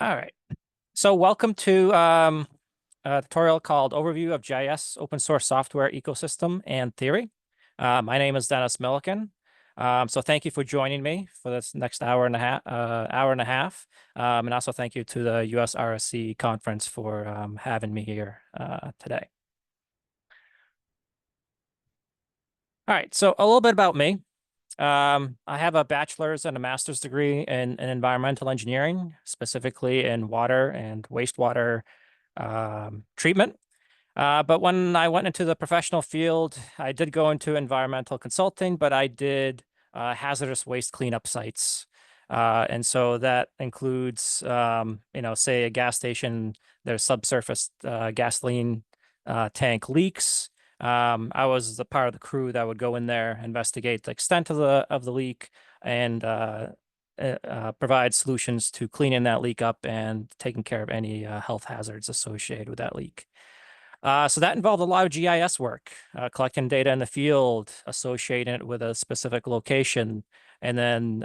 All right. So welcome to a tutorial called Overview of GIS Open Source Software Ecosystem and Theory. My name is Dennis Milliken. So thank you for joining me for this next hour and a half. And also thank you to the US-RSE conference for having me here today. All right. So a little bit about me. I have a bachelor's and a master's degree in environmental engineering, specifically in water and wastewater treatment. But when I went into the professional field, I did go into environmental consulting, but I did hazardous waste cleanup sites. And so that includes, say a gas station, there's subsurface gasoline tank leaks. I was the part of the crew that would go in there, investigate the extent of the leak, and provide solutions to cleaning that leak up and taking care of any health hazards associated with that leak. So that involved a lot of GIS work, collecting data in the field, associating it with a specific location, and then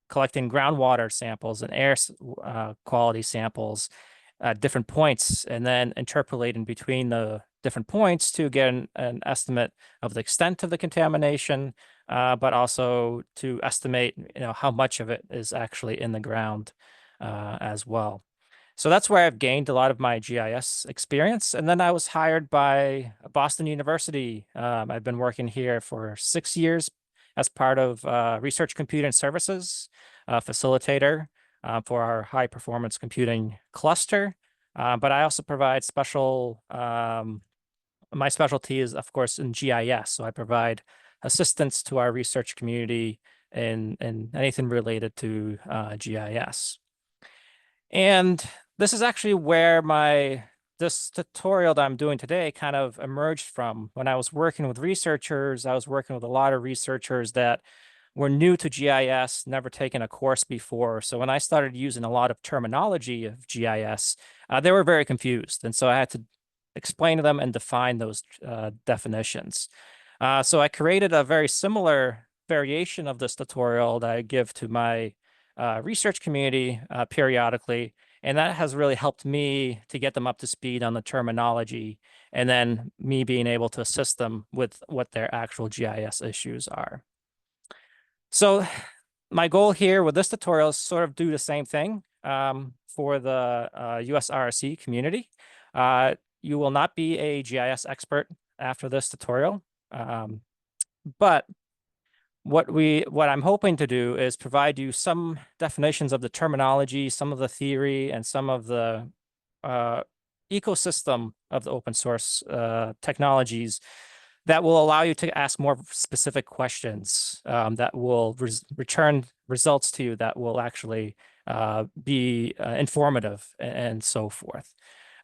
collecting groundwater samples and air quality samples at different points, and then interpolating between the different points to get an estimate of the extent of the contamination, but also to estimate, how much of it is actually in the ground as well. So that's where I've gained a lot of my GIS experience. And then I was hired by Boston University. I've been working here for 6 years as part of Research Computing Services, facilitator for our high performance computing cluster. But I also provide my specialty is, of course, in GIS. So I provide assistance to our research community in anything related to GIS. And this is actually where this tutorial that I'm doing today kind of emerged from. When I was working with researchers, I was working with a lot of researchers that were new to GIS, never taken a course before. So when I started using a lot of terminology of GIS, they were very confused. And so I had to explain to them and define those definitions. So I created a very similar variation of this tutorial that I give to my research community periodically. And that has really helped me to get them up to speed on the terminology, and then me being able to assist them with what their actual GIS issues are. So my goal here with this tutorial is sort of do the same thing for the US-RSE community. You will not be a GIS expert after this tutorial, but what I'm hoping to do is provide you some definitions of the terminology, some of the theory, and some of the ecosystem of the open source technologies that will allow you to ask more specific questions that will return results to you that will actually be informative and so forth.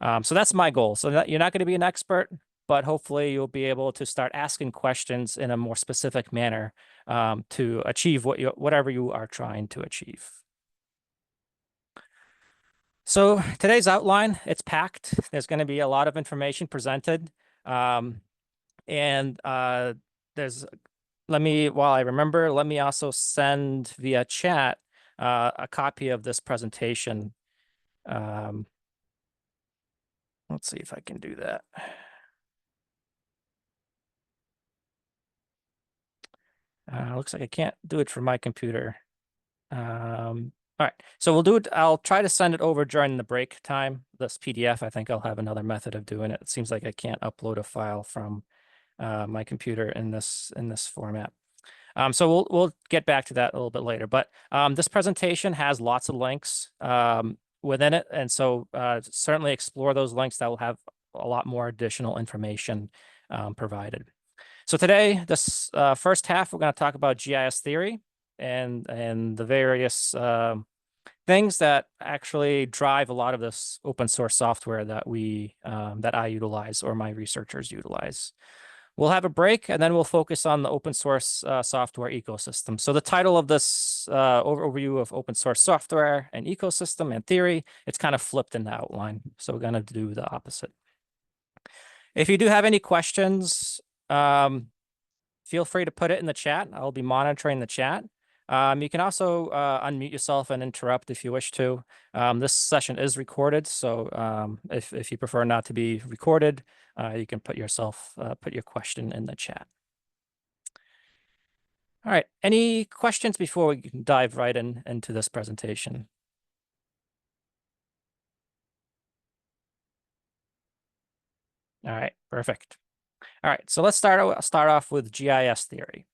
So that's my goal. So you're not going to be an expert, but hopefully you'll be able to start asking questions in a more specific manner to achieve whatever you are trying to achieve. So today's outline, it's packed. There's going to be a lot of information presented. While I remember, let me also send via chat a copy of this presentation. Let's see if I can do that. Looks like I can't do it from my computer. All right, so we'll do it. I'll try to send it over during the break time. This PDF, I think I'll have another method of doing it. It seems like I can't upload a file from my computer in this format. So we'll get back to that a little bit later. But this presentation has lots of links within it, and so certainly explore those links. That will have a lot more additional information provided. So today, this first half, we're going to talk about GIS theory and the various things that actually drive a lot of this open source software that that I utilize or my researchers utilize. We'll have a break, and then we'll focus on the open source software ecosystem. So the title of this overview of open source software and ecosystem and theory, it's kind of flipped in the outline. So we're going to do the opposite. If you do have any questions, feel free to put it in the chat. I'll be monitoring the chat. You can also unmute yourself and interrupt if you wish to. This session is recorded, so if you prefer not to be recorded, you can put your question in the chat. All right, any questions before we dive right into this presentation? All right, perfect. All right, so let's start off with GIS theory.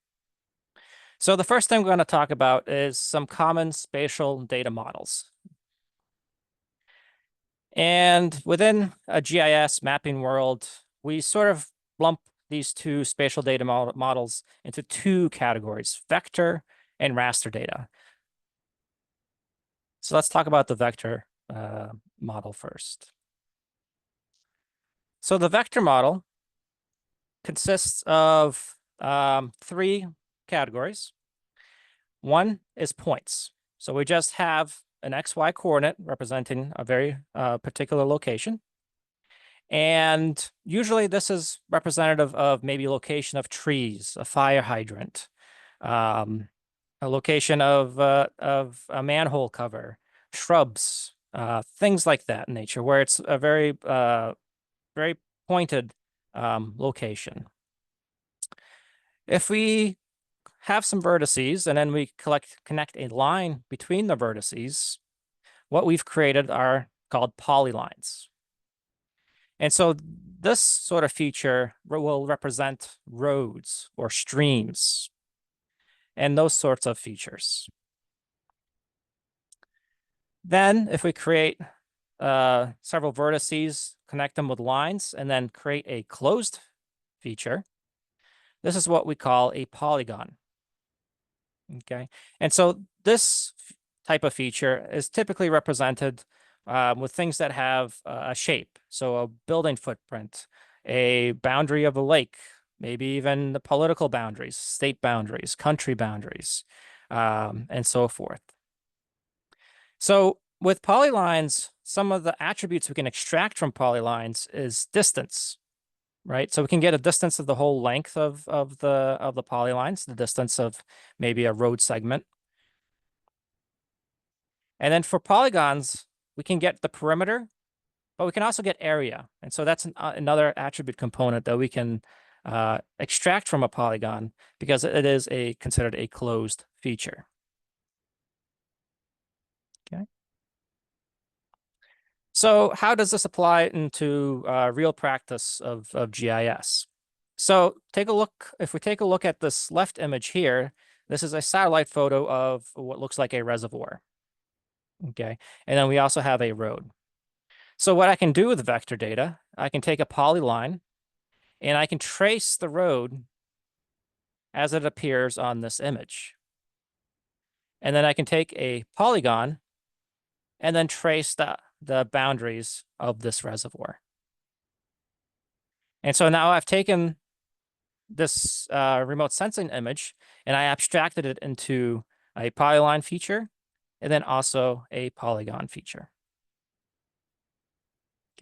So the first thing we're going to talk about is some common spatial data models. And within a GIS mapping world, we sort of lump these two spatial data models into two categories, vector and raster data. So let's talk about the vector model first. So the vector model consists of three categories. One is points. So we just have an XY coordinate representing a very particular location. And usually this is representative of maybe location of trees, a fire hydrant, a location of a manhole cover, shrubs, things like that in nature, where it's a very pointed location. If we have some vertices and then we connect a line between the vertices, what we've created are called polylines. And so this sort of feature will represent roads or streams and those sorts of features. Then if we create several vertices, connect them with lines, and then create a closed feature, this is what we call a polygon. Okay, and so this type of feature is typically represented with things that have a shape. So a building footprint, a boundary of a lake, maybe even the political boundaries, state boundaries, country boundaries, and so forth. So with polylines, some of the attributes we can extract from polylines is distance, right? So we can get a distance of the whole length of the polylines, the distance of maybe a road segment. And then for polygons, we can get the perimeter, but we can also get area. And so that's another attribute component that we can extract from a polygon because it is considered a closed feature. Okay. So how does this apply into real practice of GIS? So if we take a look at this left image here, this is a satellite photo of what looks like a reservoir. Okay, and then we also have a road. So what I can do with vector data, I can take a polyline and I can trace the road as it appears on this image. And then I can take a polygon and then trace the boundaries of this reservoir. And so now I've taken this remote sensing image and I abstracted it into a polyline feature and then also a polygon feature.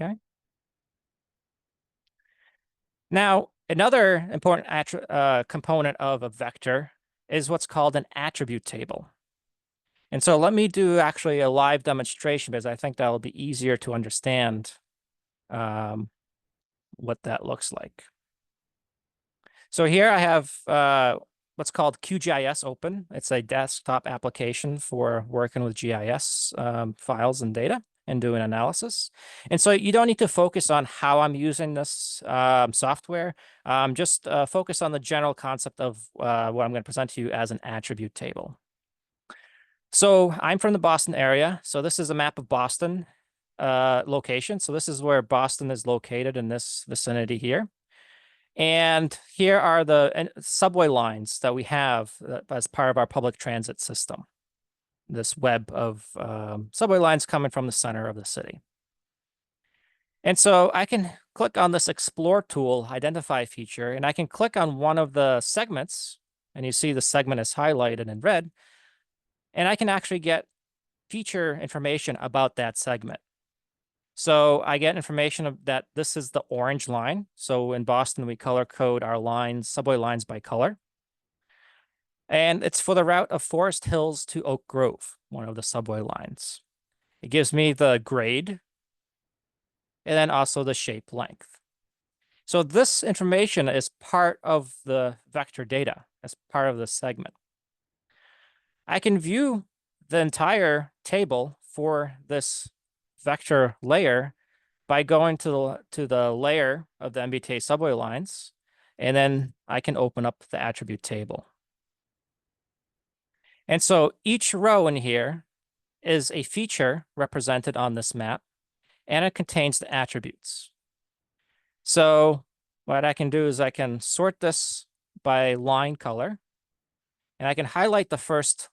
Okay. Now, another important component of a vector is what's called an attribute table. And so let me do actually a live demonstration because I think that'll be easier to understand what that looks like. So here I have what's called QGIS open. It's a desktop application for working with GIS files and data and doing analysis. And so you don't need to focus on how I'm using this software. Just focus on the general concept of what I'm going to present to you as an attribute table. So I'm from the Boston area. So this is a map of Boston location. So this is where Boston is located in this vicinity here. And here are the subway lines that we have as part of our public transit system. This web of subway lines coming from the center of the city. And so I can click on this Explore tool, Identify feature, and I can click on one of the segments, and you see the segment is highlighted in red, and I can actually get feature information about that segment. So I get information that this is the orange line. So in Boston, we color code our lines, subway lines by color. And it's for the route of Forest Hills to Oak Grove, one of the subway lines. It gives me the grade and then also the shape length. So this information is part of the vector data as part of the segment. I can view the entire table for this vector layer by going to the layer of the MBTA subway lines, and then I can open up the attribute table. And so each row in here is a feature represented on this map, and it contains the attributes. So what I can do is I can sort this by line color, and I can highlight the first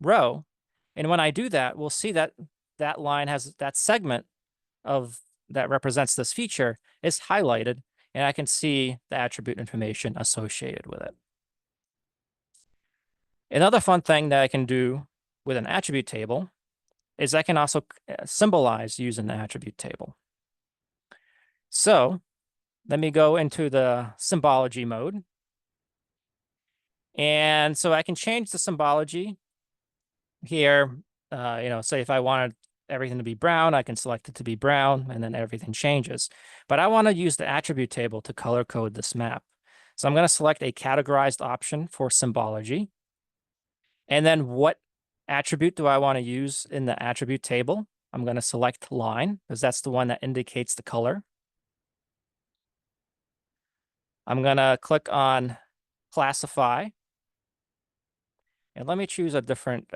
row. And when I do that, we'll see that that line has that segment of that represents this feature is highlighted, and I can see the attribute information associated with it. Another fun thing that I can do with an attribute table is I can also symbolize using the attribute table. So let me go into the symbology mode. And so I can change the symbology here. Say if I wanted everything to be brown, I can select it to be brown, and then everything changes. But I want to use the attribute table to color code this map. So I'm going to select a categorized option for symbology. And then what attribute do I want to use in the attribute table? I'm going to select line because that's the one that indicates the color. I'm going to click on classify. And let me choose a different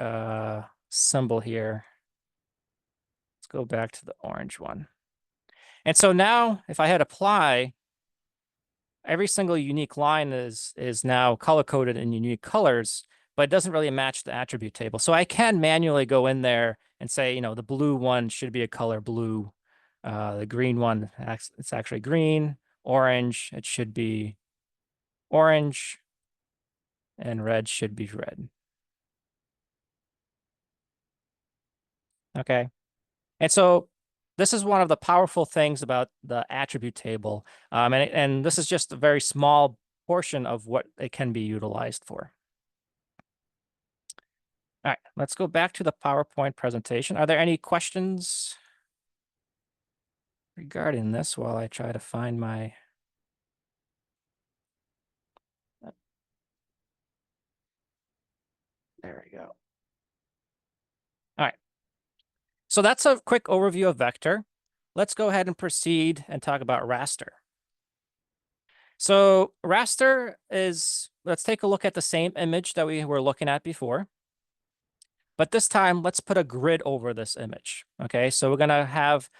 symbol here. Let's go back to the orange one. And so now if I hit apply, every single unique line is now color-coded in unique colors, but it doesn't really match the attribute table. So I can manually go in there and say, the blue one should be a color blue. The green one, it's actually green. Orange, it should be orange. And red should be red. Okay. And so this is one of the powerful things about the attribute table. And this is just a very small portion of what it can be utilized for. All right, let's go back to the PowerPoint presentation. Are there any questions regarding this while I try to find my... There we go. All right. So that's a quick overview of vector. Let's go ahead and proceed and talk about raster. So raster is, let's take a look at the same image that we were looking at before. But this time, let's put a grid over this image. Okay, so we're going to have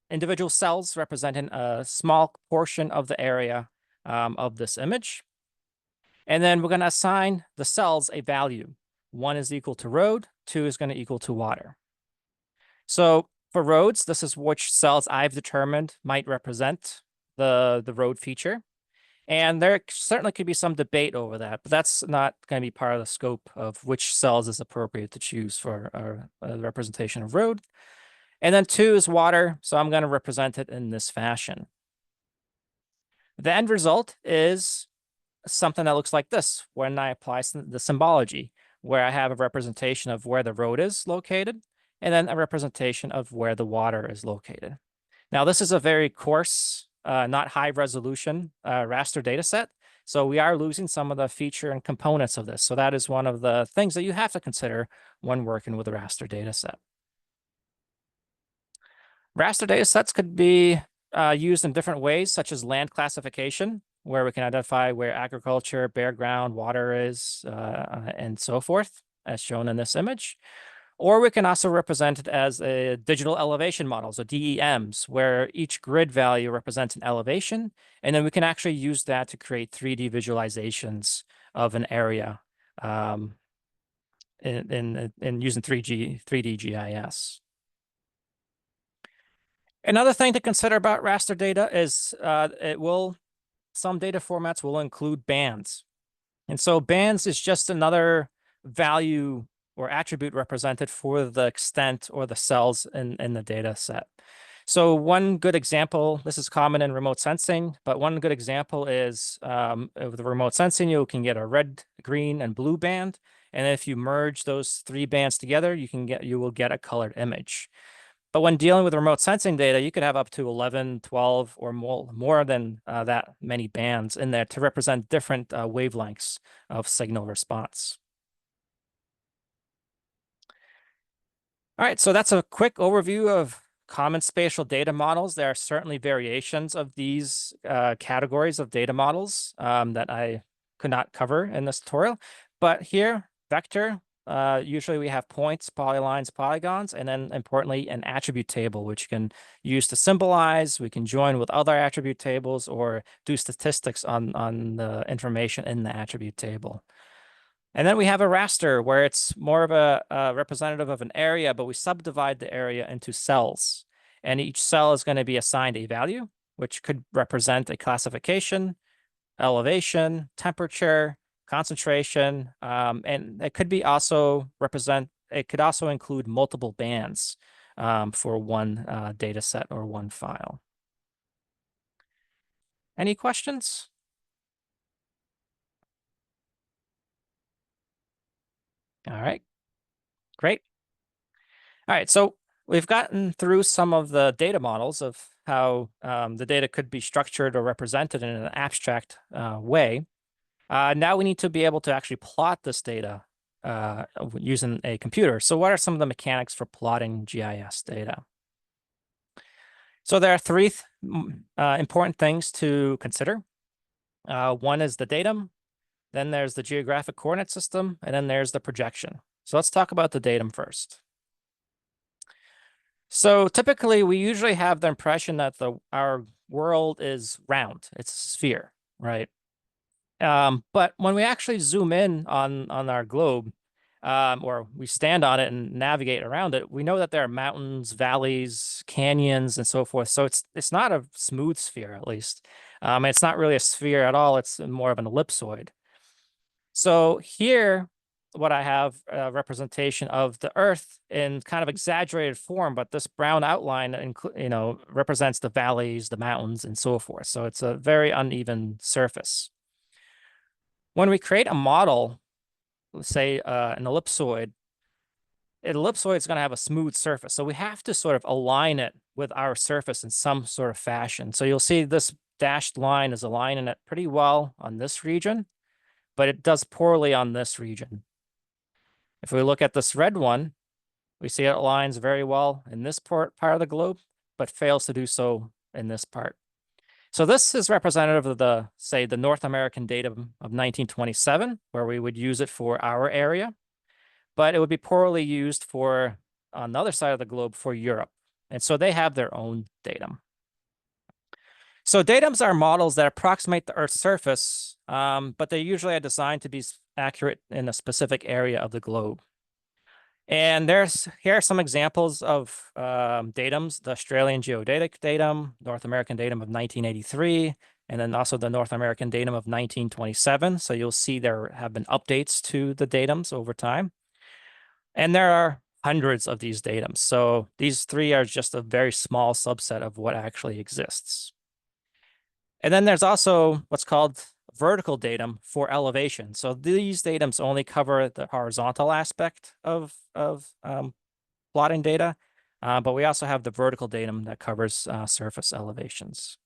individual cells representing a small portion of the area of this image. And then we're going to assign the cells a value. 1 is equal to road, 2 is going to equal to water. So for roads, this is which cells I've determined might represent the road feature. And there certainly could be some debate over that, but that's not going to be part of the scope of which cells is appropriate to choose for a representation of road. And then 2 is water, so I'm going to represent it in this fashion. The end result is something that looks like this when I apply the symbology, where I have a representation of where the road is located, and then a representation of where the water is located. Now, this is a very coarse, not high resolution raster data set. So we are losing some of the feature and components of this. So that is one of the things that you have to consider when working with a raster data set. Raster data sets could be used in different ways, such as land classification, where we can identify where agriculture, bare ground, water is, and so forth, as shown in this image. Or we can also represent it as a digital elevation models, or DEMs, where each grid value represents an elevation. And then we can actually use that to create 3D visualizations of an area in using 3D GIS. Another thing to consider about raster data is some data formats will include bands. And so bands is just another value or attribute represented for the extent or the cells in the data set. So one good example, this is common in remote sensing, but one good example is of the remote sensing, you can get a red, green, and blue band. And if you merge those three bands together, you will get a colored image. But when dealing with remote sensing data, you could have up to 11, 12, or more than that many bands in there to represent different wavelengths of signal response. All right, so that's a quick overview of common spatial data models. There are certainly variations of these categories of data models that I could not cover in this tutorial. But here, vector, usually we have points, polylines, polygons, and then importantly, an attribute table, which you can use to symbolize. We can join with other attribute tables or do statistics on the information in the attribute table. And then we have a raster where it's more of a representative of an area, but we subdivide the area into cells. And each cell is going to be assigned a value, which could represent a classification, elevation, temperature, concentration, and it could be also it could also include multiple bands for one data set or one file. Any questions? All right, great. All right, so we've gotten through some of the data models of how the data could be structured or represented in an abstract way. Now we need to be able to actually plot this data using a computer. So what are some of the mechanics for plotting GIS data? So there are three important things to consider. One is the datum, then there's the geographic coordinate system, and then there's the projection. So let's talk about the datum first. So typically, we usually have the impression that our world is round. It's a sphere, right? But when we actually zoom in on our globe, or we stand on it and navigate around it, we know that there are mountains, valleys, canyons, and so forth. So it's not a smooth sphere, at least. It's not really a sphere at all. It's more of an ellipsoid. So here, what I have a representation of the Earth in kind of exaggerated form, but this brown outline, represents the valleys, the mountains, and so forth. So it's a very uneven surface. When we create a model, let's say an ellipsoid is going to have a smooth surface. So we have to sort of align it with our surface in some sort of fashion. So you'll see this dashed line is aligning it pretty well on this region, but it does poorly on this region. If we look at this red one, we see it aligns very well in this part of the globe, but fails to do so in this part. So this is representative of the North American datum of 1927, where we would use it for our area, but it would be poorly used for on the other side of the globe for Europe. And so they have their own datum. So datums are models that approximate the Earth's surface, but they usually are designed to be accurate in a specific area of the globe. And here are some examples of datums: the Australian geodetic datum, North American datum of 1983, and then also the North American datum of 1927. So you'll see there have been updates to the datums over time. And there are hundreds of these datums. So these three are just a very small subset of what actually exists. And then there's also what's called vertical datum for elevation. So these datums only cover the horizontal aspect of plotting data, but we also have the vertical datum that covers surface elevations.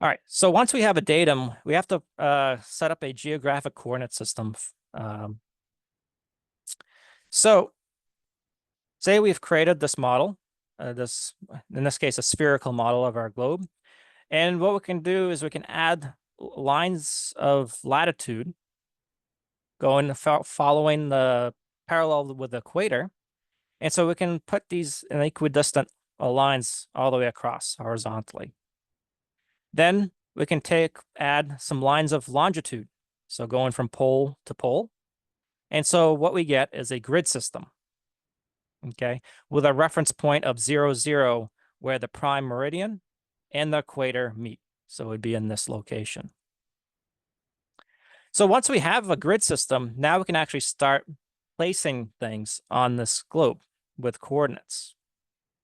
All right, so once we have a datum, we have to set up a geographic coordinate system. So say we've created this model, in this case, a spherical model of our globe. And what we can do is we can add lines of latitude going following the parallel with the equator. And so we can put these in equidistant lines all the way across horizontally. Then we can add some lines of longitude. So going from pole to pole. And so what we get is a grid system, okay, with a reference point of 0, 0, where the prime meridian and the equator meet. So it would be in this location. So once we have a grid system, now we can actually start placing things on this globe. with coordinates.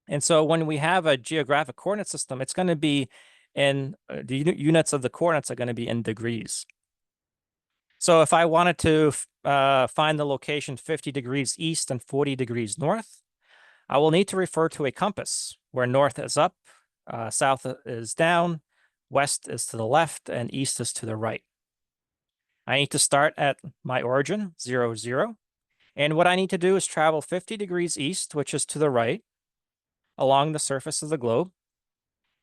And so when we have a geographic coordinate system, it's going to be in the units of the coordinates are going to be in degrees. So if I wanted to find the location 50 degrees east and 40 degrees north, I will need to refer to a compass where north is up, south is down, west is to the left, and east is to the right. I need to start at my origin, 0, 0. And what I need to do is travel 50 degrees east, which is to the right, along the surface of the globe.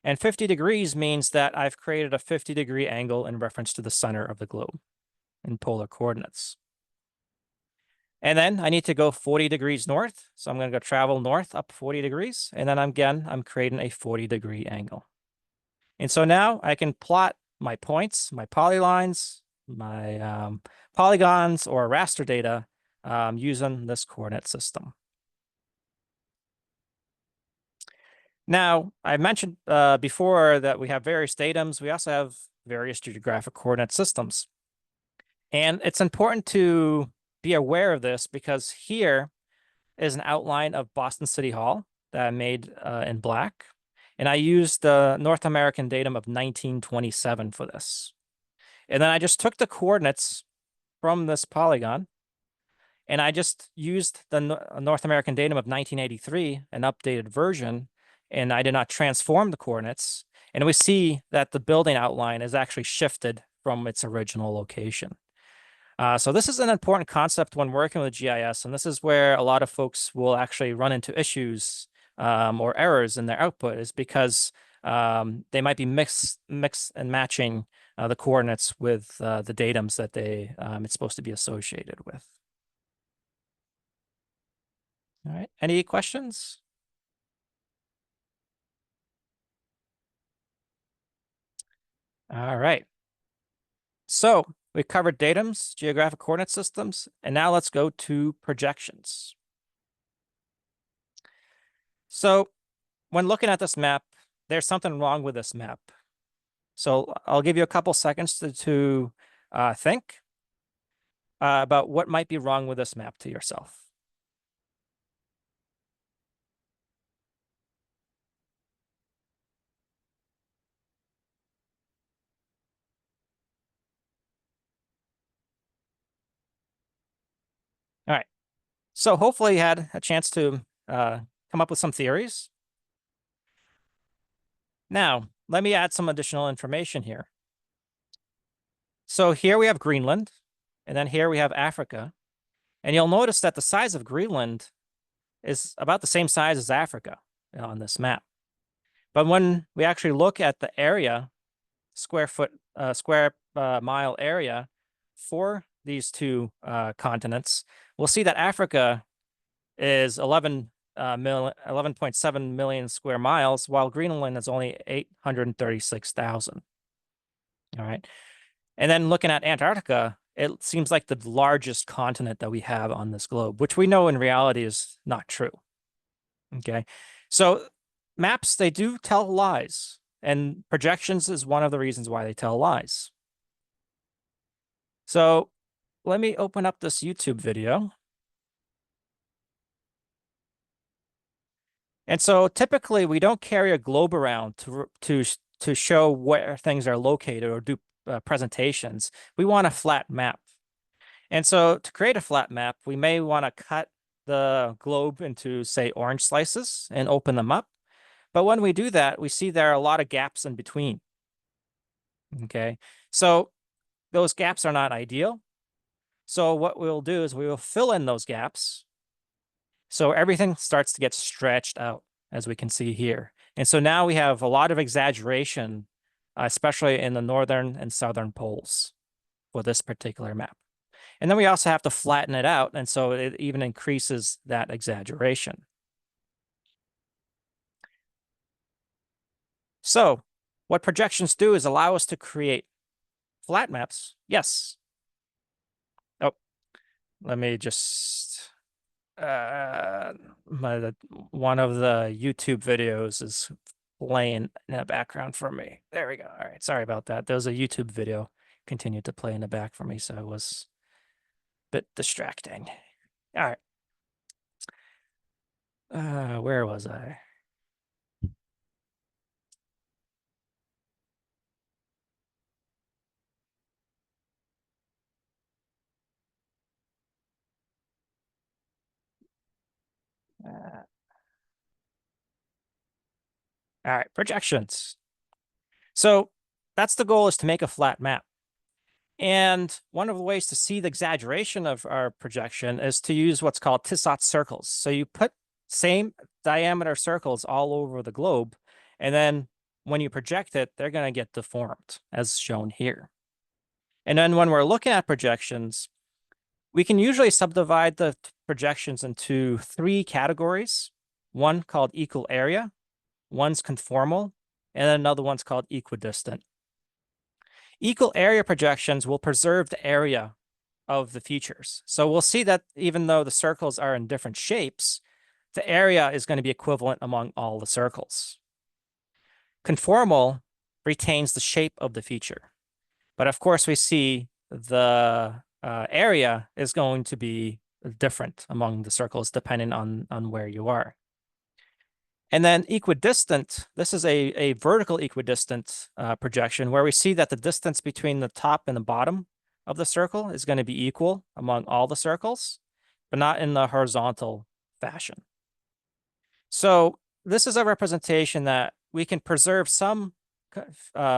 And 50 degrees means that I've created a 50-degree angle in reference to the center of the globe in polar coordinates. And then I need to go 40 degrees north. So I'm going to go travel north up 40 degrees. And then I'm creating a 40-degree angle. And so now I can plot my points, my polylines, my polygons or raster data using this coordinate system. Now, I mentioned before that we have various datums. We also have various geographic coordinate systems. And it's important to be aware of this because here is an outline of Boston City Hall that I made in black. And I used the North American datum of 1927 for this. And then I just took the coordinates from this polygon and I just used the North American datum of 1983, an updated version, and I did not transform the coordinates. And we see that the building outline is actually shifted from its original location. So this is an important concept when working with GIS, and this is where a lot of folks will actually run into issues or errors in their output is because they might be mix and matching the coordinates with the datums that it's supposed to be associated with. All right, any questions? All right. So we covered datums, geographic coordinate systems, and now let's go to projections. So when looking at this map, there's something wrong with this map. So I'll give you a couple seconds to think about what might be wrong with this map to yourself. All right. So hopefully you had a chance to come up with some theories. Now, let me add some additional information here. So here we have Greenland, and then here we have Africa. And you'll notice that the size of Greenland is about the same size as Africa on this map. But when we actually look at the area, square mile area for these two continents, we'll see that Africa is 11.7 million square miles, while Greenland is only 836,000. All right. And then looking at Antarctica, it seems like the largest continent that we have on this globe, which we know in reality is not true. Okay. So maps, they do tell lies, and projections is one of the reasons why they tell lies. So let me open up this YouTube video. And so typically we don't carry a globe around to show where things are located or do presentations. We want a flat map. And so to create a flat map, we may want to cut the globe into, say, orange slices and open them up. But when we do that, we see there are a lot of gaps in between. Okay, so those gaps are not ideal. So what we'll do is we will fill in those gaps. So everything starts to get stretched out, as we can see here. And so now we have a lot of exaggeration, especially in the northern and southern poles for this particular map. And then we also have to flatten it out. And so it even increases that exaggeration. So what projections do is allow us to create flat maps. Yes. Oh, let me just, one of the YouTube videos is playing in the background for me. There we go. All right. Sorry about that. There was a YouTube video continued to play in the back for me. So it was a bit distracting. All right. Where was I? Uh, all right, projections. So that's the goal, is to make a flat map. And one of the ways to see the exaggeration of our projection is to use what's called Tissot circles. So you put same diameter circles all over the globe, and then when you project it, they're going to get deformed, as shown here. And then when we're looking at projections, we can usually subdivide the projections into three categories. One called equal area, one's conformal, and then another one's called equidistant. Equal area projections will preserve the area of the features. So we'll see that even though the circles are in different shapes, the area is going to be equivalent among all the circles. Conformal retains the shape of the feature. But of course, we see the area is going to be different among the circles depending on where you are. And then equidistant, this is a vertical equidistant projection where we see that the distance between the top and the bottom of the circle is going to be equal among all the circles, but not in the horizontal fashion. So this is a representation that we can preserve some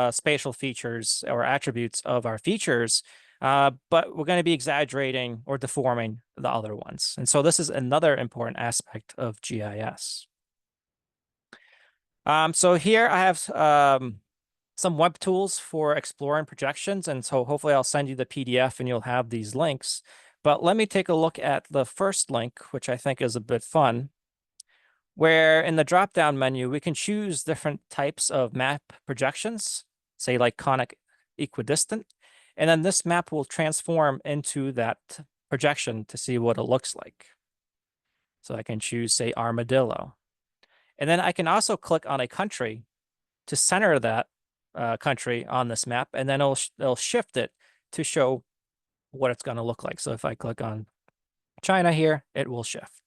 spatial features or attributes of our features, but we're going to be exaggerating or deforming the other ones. And so this is another important aspect of GIS. So here I have some web tools for exploring projections. And so hopefully I'll send you the PDF and you'll have these links. But let me take a look at the first link, which I think is a bit fun, where in the drop-down menu, we can choose different types of map projections, say like conic equidistant. And then this map will transform into that projection to see what it looks like. So I can choose, say, armadillo. And then I can also click on a country to center that country on this map, and then it'll shift it to show what it's going to look like. So if I click on China here, it will shift.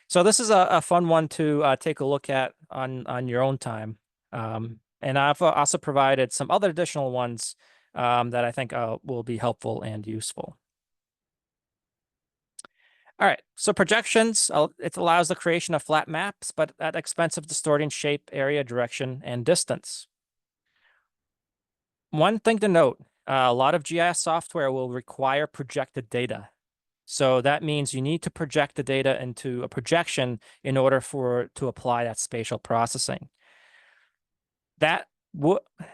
So this is a fun one to take a look at on your own time. And I've also provided some other additional ones that I think will be helpful and useful. All right, so projections, it allows the creation of flat maps, but at expense of distorting shape, area, direction, and distance. One thing to note, a lot of GIS software will require projected data. So that means you need to project the data into a projection in order to apply that spatial processing. The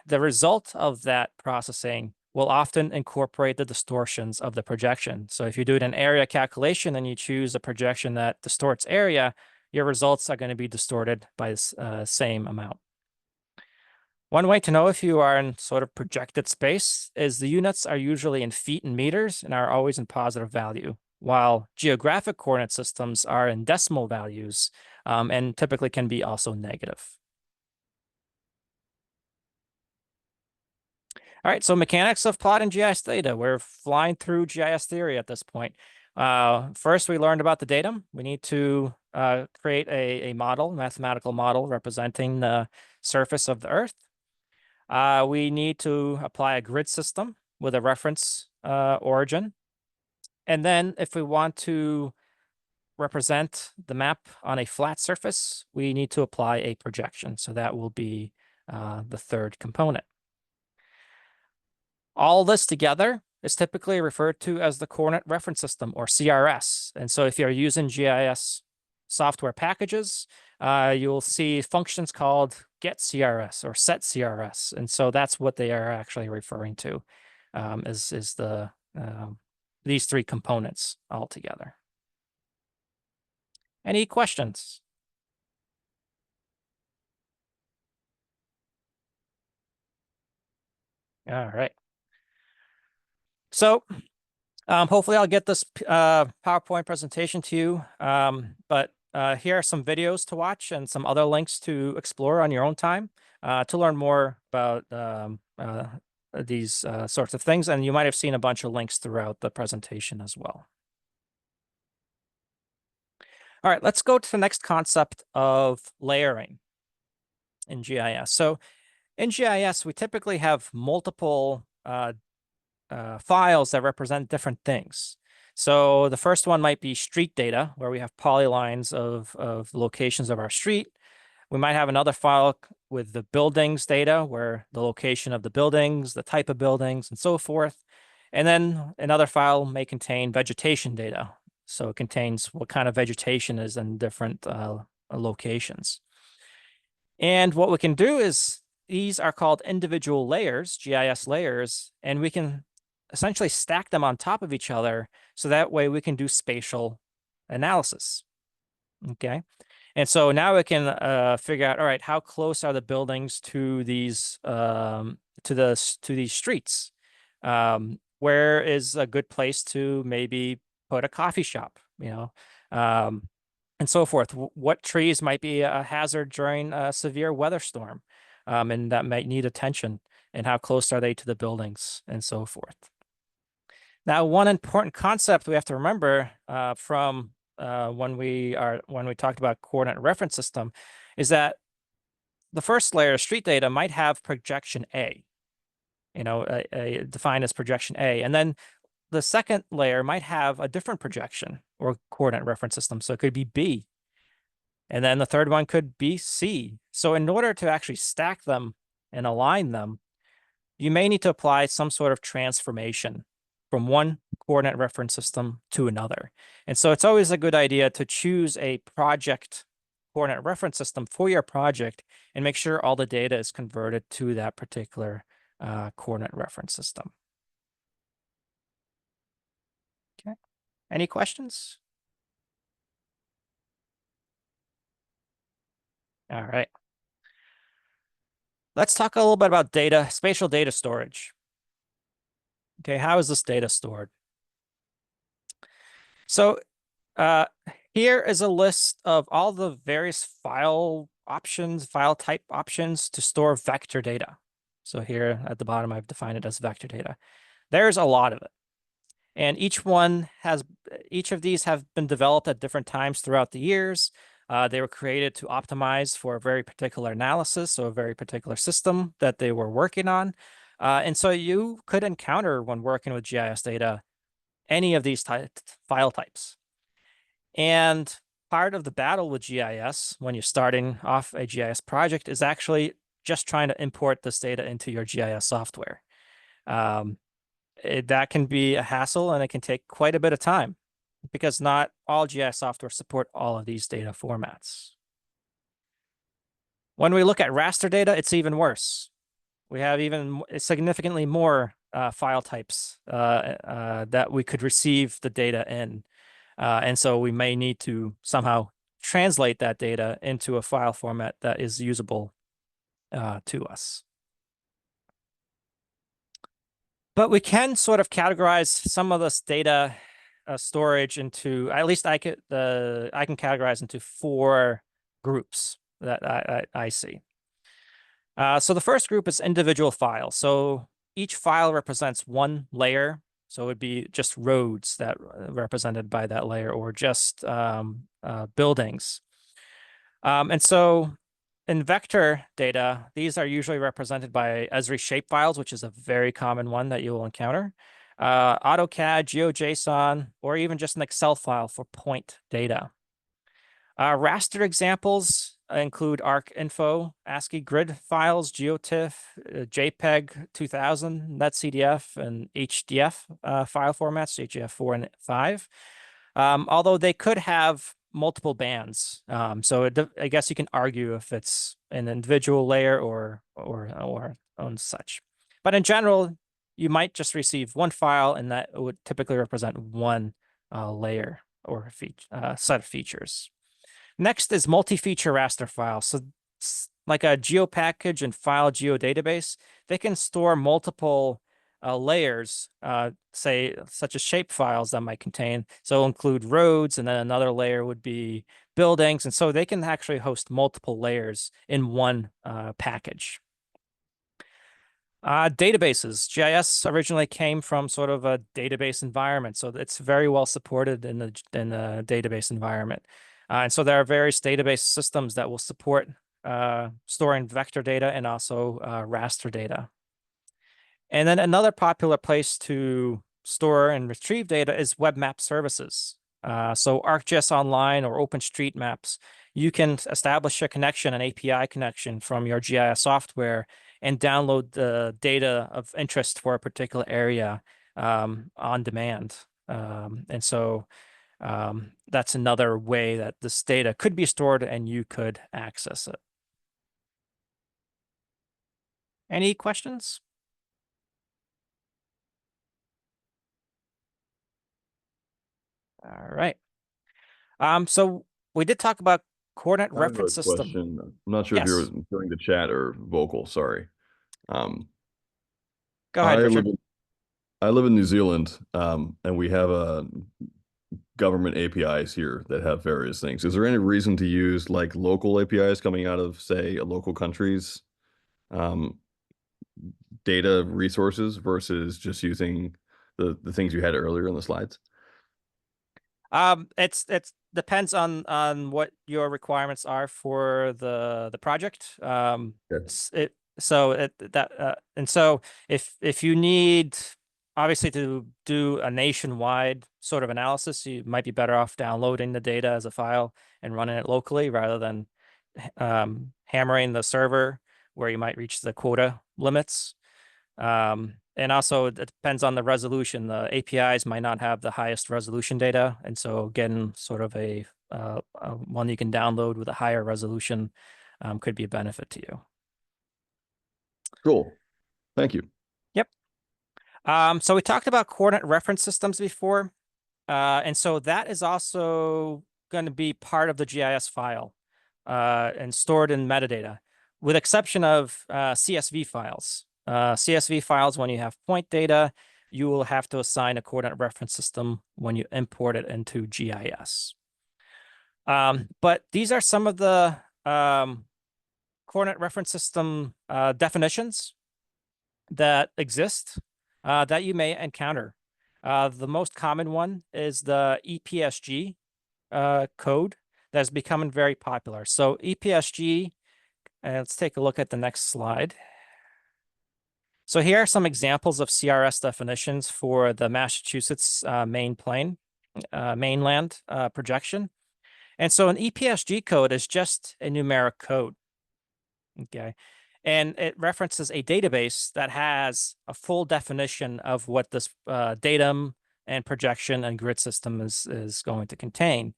result of that processing will often incorporate the distortions of the projection. So if you do an area calculation and you choose a projection that distorts area, your results are going to be distorted by the same amount. One way to know if you are in sort of projected space is the units are usually in feet and meters and are always in positive value, while geographic coordinate systems are in decimal values and typically can be also negative. All right, so mechanics of plotting GIS data. We're flying through GIS theory at this point. First, we learned about the datum. We need to create a model, mathematical model representing the surface of the Earth. We need to apply a grid system with a reference origin. And then if we want to represent the map on a flat surface, we need to apply a projection. So that will be the third component. All this together is typically referred to as the coordinate reference system, or CRS. And so if you're using GIS software packages, you'll see functions called get CRS or set CRS. And so that's what they are actually referring to, is these three components all together. Any questions? All right. So hopefully I'll get this PowerPoint presentation to you, but here are some videos to watch and some other links to explore on your own time to learn more about these sorts of things. And you might have seen a bunch of links throughout the presentation as well. All right, let's go to the next concept of layering in GIS. So in GIS, we typically have multiple files that represent different things. So the first one might be street data, where we have polylines of locations of our street. We might have another file with the buildings data, where the location of the buildings, the type of buildings, and so forth. And then another file may contain vegetation data. So it contains what kind of vegetation is in different locations. And what we can do is these are called individual layers, GIS layers, and we can essentially stack them on top of each other. So that way we can do spatial analysis. Okay. And so now we can figure out, all right, how close are the buildings to these to these streets? Where is a good place to maybe put a coffee shop, and so forth. What trees might be a hazard during a severe weather storm, and that might need attention, and how close are they to the buildings, and so forth. Now, one important concept we have to remember from when we talked about coordinate reference system is that the first layer of street data might have projection A, defined as projection A, and then the second layer might have a different projection or coordinate reference system. So it could be B, and then the third one could be C. So in order to actually stack them and align them, you may need to apply some sort of transformation from one coordinate reference system to another. And so it's always a good idea to choose a project coordinate reference system for your project and make sure all the data is converted to that particular coordinate reference system. Okay. Any questions? All right. Let's talk a little bit about data, spatial data storage. Okay, how is this data stored? So here is a list of all the various file options, file type options to store vector data. So here at the bottom, I've defined it as vector data. There's a lot of it. And each of these have been developed at different times throughout the years. They were created to optimize for a very particular analysis, so a very particular system that they were working on. And so you could encounter when working with GIS data, any of these file types. And part of the battle with GIS when you're starting off a GIS project is actually just trying to import this data into your GIS software. That can be a hassle, and it can take quite a bit of time because not all GIS software support all of these data formats. When we look at raster data, it's even worse. We have even significantly more file types that we could receive the data in. And so we may need to somehow translate that data into a file format that is usable to us. But we can sort of categorize some of this data storage into, at least I can categorize into 4 groups that I see. So the first group is individual files. So each file represents one layer. So it would be just roads that are represented by that layer, or just buildings. And so in vector data, these are usually represented by Esri shapefiles, which is a very common one that you will encounter. AutoCAD, GeoJSON, or even just an Excel file for point data. Raster examples include ArcInfo, ASCII grid files, GeoTIFF, JPEG 2000, NetCDF, and HDF file formats, HDF4 and 5. Although they could have multiple bands. So I guess you can argue if it's an individual layer or on such. But in general, you might just receive one file, and that would typically represent one layer or set of features. Next is multi-feature raster files. So like a GeoPackage and file geodatabase, they can store multiple layers, say, such as shape files that might contain. So include roads, and then another layer would be buildings. And so they can actually host multiple layers in one package. Databases. GIS originally came from sort of a database environment, so it's very well supported in the database environment. And so there are various database systems that will support storing vector data and also raster data. And then another popular place to store and retrieve data is web map services. So ArcGIS Online or OpenStreetMaps, you can establish a connection, an API connection from your GIS software and download the data of interest for a particular area on demand. And so that's another way that this data could be stored and you could access it. Any questions? All right. So we did talk about coordinate I have a reference system. question. I'm not sure if you're Yes, doing the chat or vocal. Sorry. Um, go ahead, I live Richard. in I live in New Zealand, and we have government APIs here that have various things. Is there any reason to use like local APIs coming out of, say, a local country's um, data resources versus just using the things you had earlier in the slides? It's depends on what your requirements are for the project. Okay. It so it that and so if you need obviously to do a nationwide sort of analysis, you might be better off downloading the data as a file and running it locally rather than hammering the server where you might reach the quota limits. And also it depends on the resolution. The APIs might not have the highest resolution data. And so getting sort of a one you can download with a higher resolution could be a benefit to you. Cool. Thank you. Yep. So we talked about coordinate reference systems before. And so that is also going to be part of the GIS file and stored in metadata, with exception of CSV files. CSV files, when you have point data, you will have to assign a coordinate reference system when you import it into GIS. But these are some of the coordinate reference system definitions that exist that you may encounter. The most common one is the EPSG code that's becoming very popular. So EPSG, let's take a look at the next slide. So here are some examples of CRS definitions for the Massachusetts mainland projection. And so an EPSG code is just a numeric code. Okay. And it references a database that has a full definition of what this datum and projection and grid system is going to contain.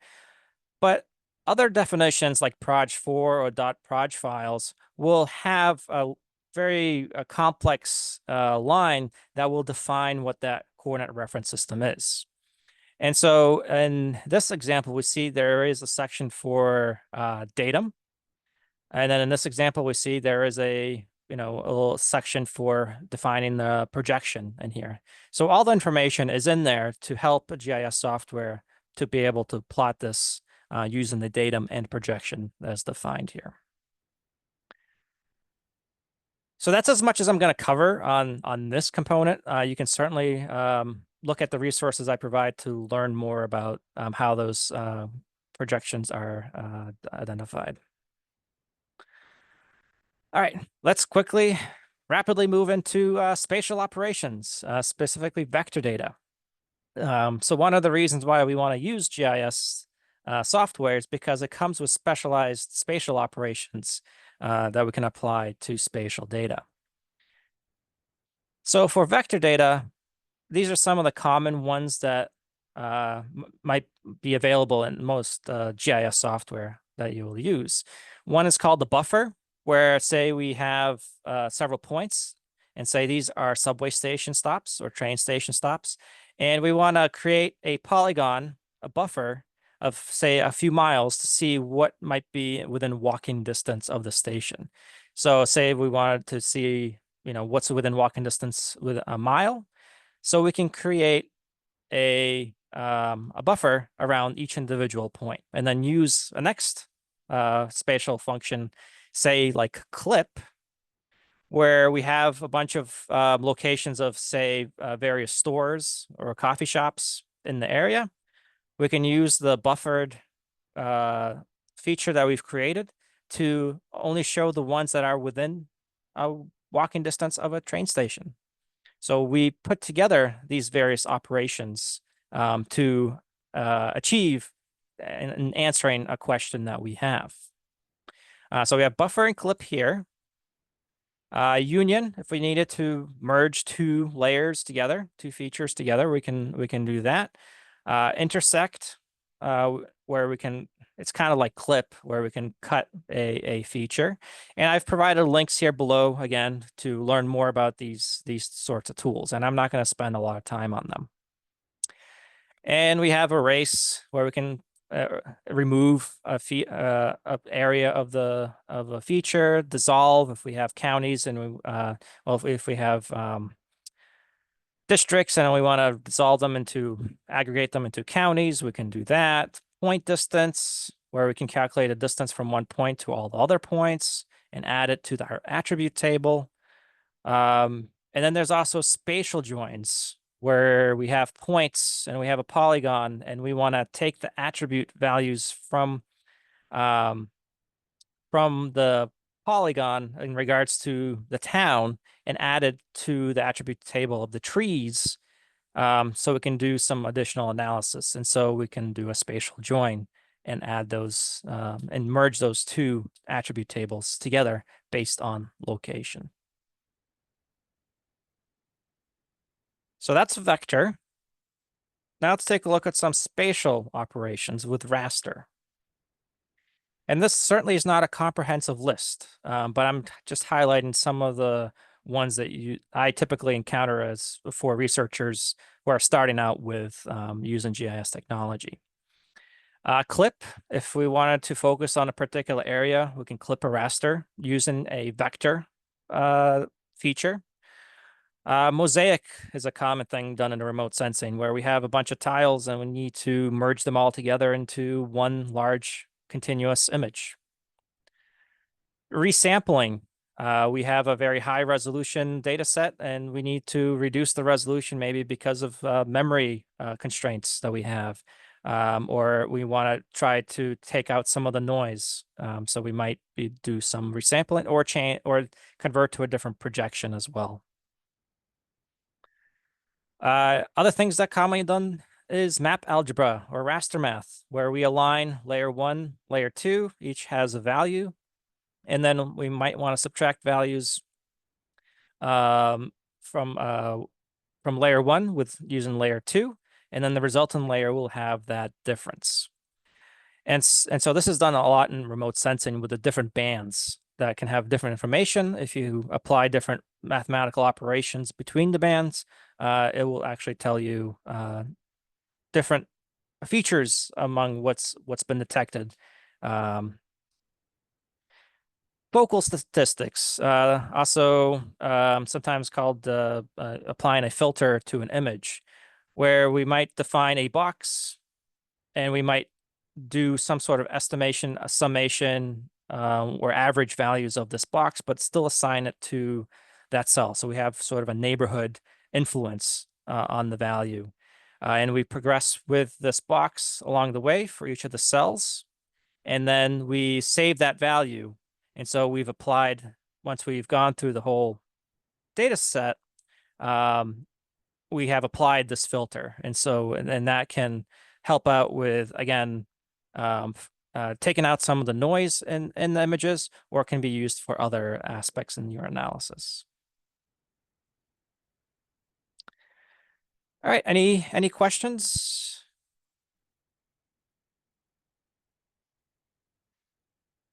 But other definitions like proj4 or .proj files will have a very complex line that will define what that coordinate reference system is. And so in this example, we see there is a section for datum. And then in this example, we see there is a little section for defining the projection in here. So all the information is in there to help a GIS software to be able to plot this using the datum and projection as defined here. So that's as much as I'm going to cover on this component. You can certainly look at the resources I provide to learn more about how those projections are identified. All right, let's rapidly move into spatial operations, specifically vector data. So one of the reasons why we want to use GIS software is because it comes with specialized spatial operations that we can apply to spatial data. So for vector data, these are some of the common ones that might be available in most GIS software that you will use. One is called the buffer, where say we have several points and say these are subway station stops or train station stops. And we want to create a polygon, a buffer of say a few miles to see what might be within walking distance of the station. So say we wanted to see, what's within walking distance with a mile. So we can create a buffer around each individual point and then use a next spatial function, say like clip, where we have a bunch of locations of say various stores or coffee shops in the area. We can use the buffered feature that we've created to only show the ones that are within a walking distance of a train station. So we put together these various operations to achieve in answering a question that we have. So we have buffer and clip here. Union, if we needed to merge two layers together, two features together, we can do that. Intersect, where we can, it's kind of like clip, where we can cut a feature. And I've provided links here below again to learn more about these sorts of tools, and I'm not going to spend a lot of time on them. And we have erase, where we can remove a area of a feature. Dissolve, if we have counties and we well, if we have districts and we want to dissolve them into, aggregate them into counties, we can do that. Point distance, where we can calculate a distance from one point to all the other points and add it to our attribute table. And then there's also spatial joins, where we have points and we have a polygon and we want to take the attribute values from the polygon in regards to the town and add it to the attribute table of the trees, so we can do some additional analysis. And so we can do a spatial join and add those and merge those two attribute tables together based on location. So that's vector. Now let's take a look at some spatial operations with raster. And this certainly is not a comprehensive list, but I'm just highlighting some of the ones that I typically encounter as for researchers who are starting out with using GIS technology. Clip, if we wanted to focus on a particular area, we can clip a raster using a vector feature. Mosaic is a common thing done in remote sensing, where we have a bunch of tiles and we need to merge them all together into one large continuous image. Resampling, we have a very high resolution data set and we need to reduce the resolution maybe because of memory constraints that we have, or we want to try to take out some of the noise. So we might do some resampling or change or convert to a different projection as well. Other things that commonly done is map algebra or raster math, where we align layer 1, layer 2, each has a value, and then we might want to subtract values from layer 1 with using layer 2, and then the resultant layer will have that difference. And so this is done a lot in remote sensing with the different bands that can have different information. If you apply different mathematical operations between the bands, it will actually tell you different features among what's been detected. Focal statistics, also sometimes called applying a filter to an image, where we might define a box and we might do some sort of estimation, a summation, or average values of this box, but still assign it to that cell. So we have sort of a neighborhood influence on the value. And we progress with this box along the way for each of the cells. And then we save that value. And so we've applied, once we've gone through the whole data set, we have applied this filter. And so, and that can help out with, again, taking out some of the noise in the images, or can be used for other aspects in your analysis. All right, any questions?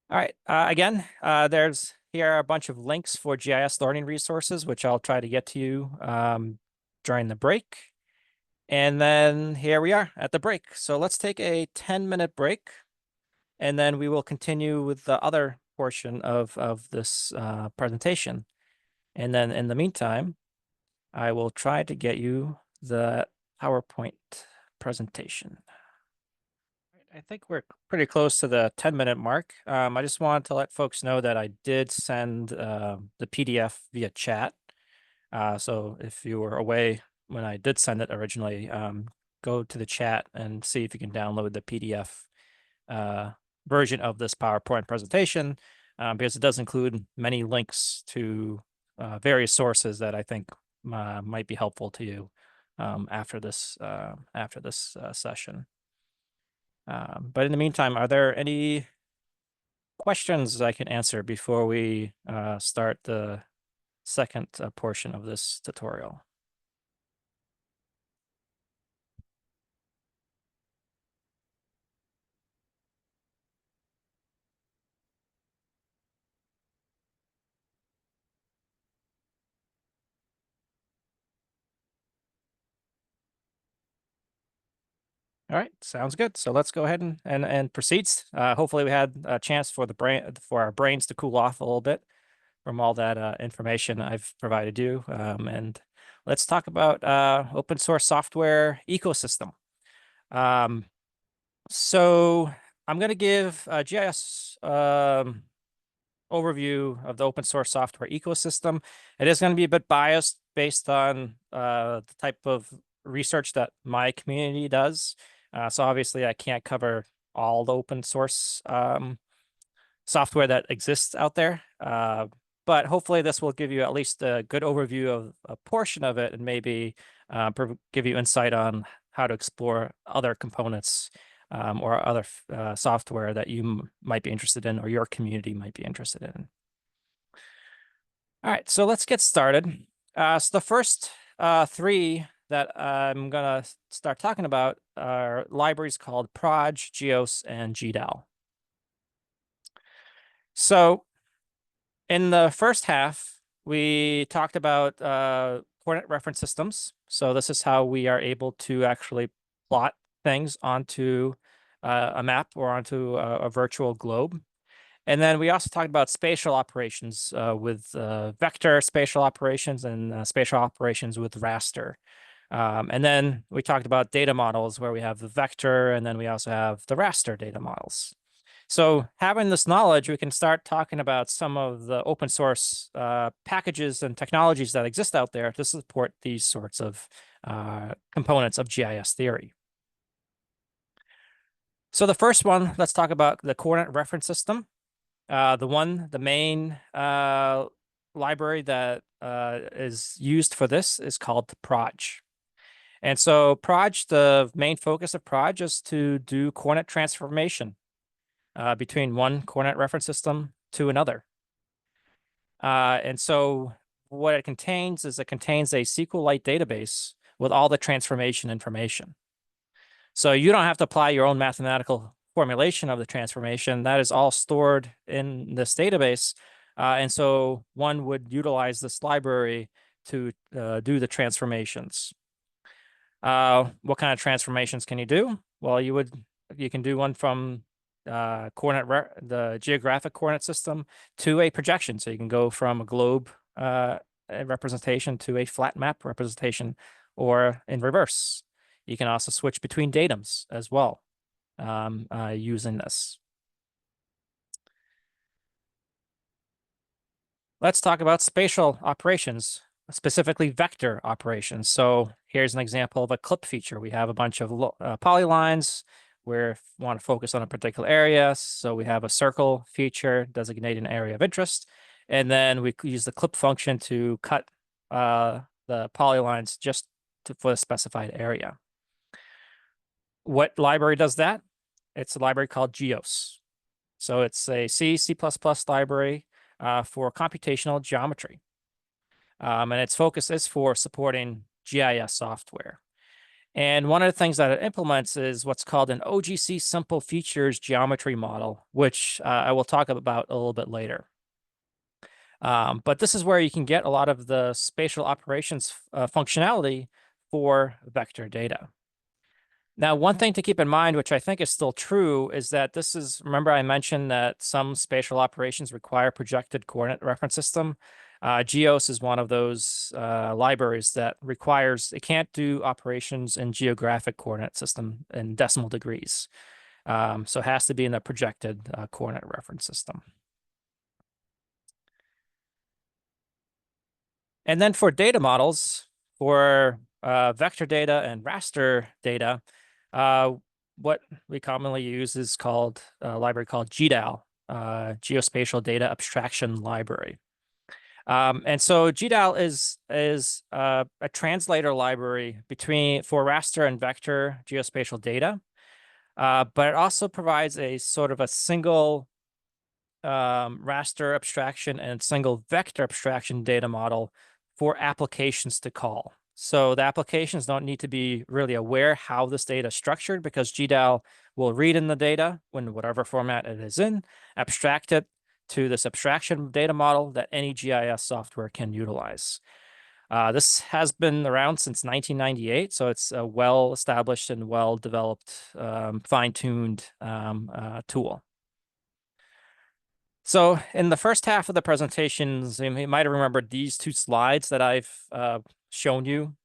All right, again, here are a bunch of links for GIS learning resources, which I'll try to get to you during the break. And then here we are at the break. So let's take a 10-minute break, and then we will continue with the other portion of this presentation. And then in the meantime, I will try to get you the PowerPoint presentation. I think we're pretty close to the 10-minute mark. I just wanted to let folks know that I did send the PDF via chat. So if you were away when I did send it originally, go to the chat and see if you can download the PDF version of this PowerPoint presentation, because it does include many links to various sources that I think might be helpful to you after this session. But in the meantime, are there any questions I can answer before we start the second portion of this tutorial? All right, sounds good. So let's go ahead and proceed. Hopefully, we had a chance for our brains to cool off a little bit from all that information I've provided you. And let's talk about open source software ecosystem. So I'm going to give a GIS overview of the open source software ecosystem. It is going to be a bit biased based on the type of research that my community does. So obviously I can't cover all the open source software that exists out there. But hopefully this will give you at least a good overview of a portion of it and maybe give you insight on how to explore other components or other software that you might be interested in or your community might be interested in. All right, so let's get started. So the first three that I'm going to start talking about are libraries called Proj, GEOS, and GDAL. So in the first half, we talked about coordinate reference systems. So this is how we are able to actually plot things onto a map or onto a virtual globe. And then we also talked about spatial operations with vector spatial operations and spatial operations with raster. And then we talked about data models where we have the vector and then we also have the raster data models. So having this knowledge, we can start talking about some of the open source packages and technologies that exist out there to support these sorts of components of GIS theory. So the first one, let's talk about the coordinate reference system. The main library that is used for this is called Proj. And so Proj, the main focus of Proj is to do coordinate transformation between one coordinate reference system to another. And so what it contains is it contains a SQLite database with all the transformation information. So you don't have to apply your own mathematical formulation of the transformation. That is all stored in this database. And so one would utilize this library to do the transformations. What kind of transformations can you do? Well, you can do one from the geographic coordinate system to a projection. So you can go from a globe representation to a flat map representation, or in reverse. You can also switch between datums as well using this. Let's talk about spatial operations, specifically vector operations. So here's an example of a clip feature. We have a bunch of polylines where we want to focus on a particular area. So we have a circle feature designating an area of interest. And then we use the clip function to cut the polylines just for the specified area. What library does that? It's a library called GEOS. So it's a C++ library for computational geometry. And its focus is for supporting GIS software. And one of the things that it implements is what's called an OGC simple features geometry model, which I will talk about a little bit later. But this is where you can get a lot of the spatial operations functionality for vector data. Now, one thing to keep in mind, which I think is still true, is that remember I mentioned that some spatial operations require projected coordinate reference system. GEOS is one of those libraries that requires, it can't do operations in geographic coordinate system in decimal degrees. So it has to be in a projected coordinate reference system. And then for data models, for vector data and raster data, what we commonly use is called a library called GDAL, Geospatial Data Abstraction Library. And so GDAL is a translator library for raster and vector geospatial data, but it also provides a sort of a single raster abstraction and single vector abstraction data model for applications to call. So the applications don't need to be really aware how this data is structured, because GDAL will read in the data in whatever format it is in, abstract it to this abstraction data model that any GIS software can utilize. This has been around since 1998, so it's a well-established and well-developed, fine-tuned tool. So in the first half of the presentations, you might have remembered these two slides that I've shown you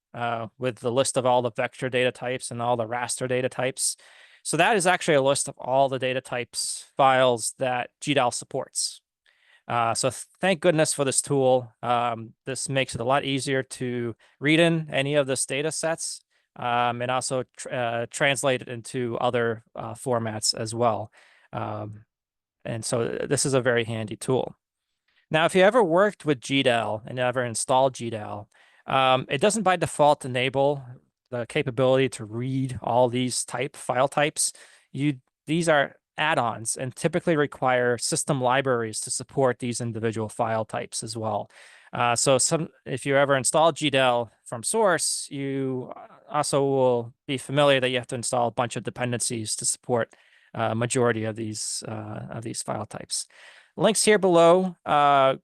with the list of all the vector data types and all the raster data types. So that is actually a list of all the data types files that GDAL supports. So thank goodness for this tool. This makes it a lot easier to read in any of this data sets, and also translate it into other formats as well. And so this is a very handy tool. Now, if you ever worked with GDAL and ever installed GDAL, it doesn't by default enable the capability to read all these file types. These are add-ons and typically require system libraries to support these individual file types as well. So if you ever install GDAL from source, you also will be familiar that you have to install a bunch of dependencies to support majority of these file types. Links here below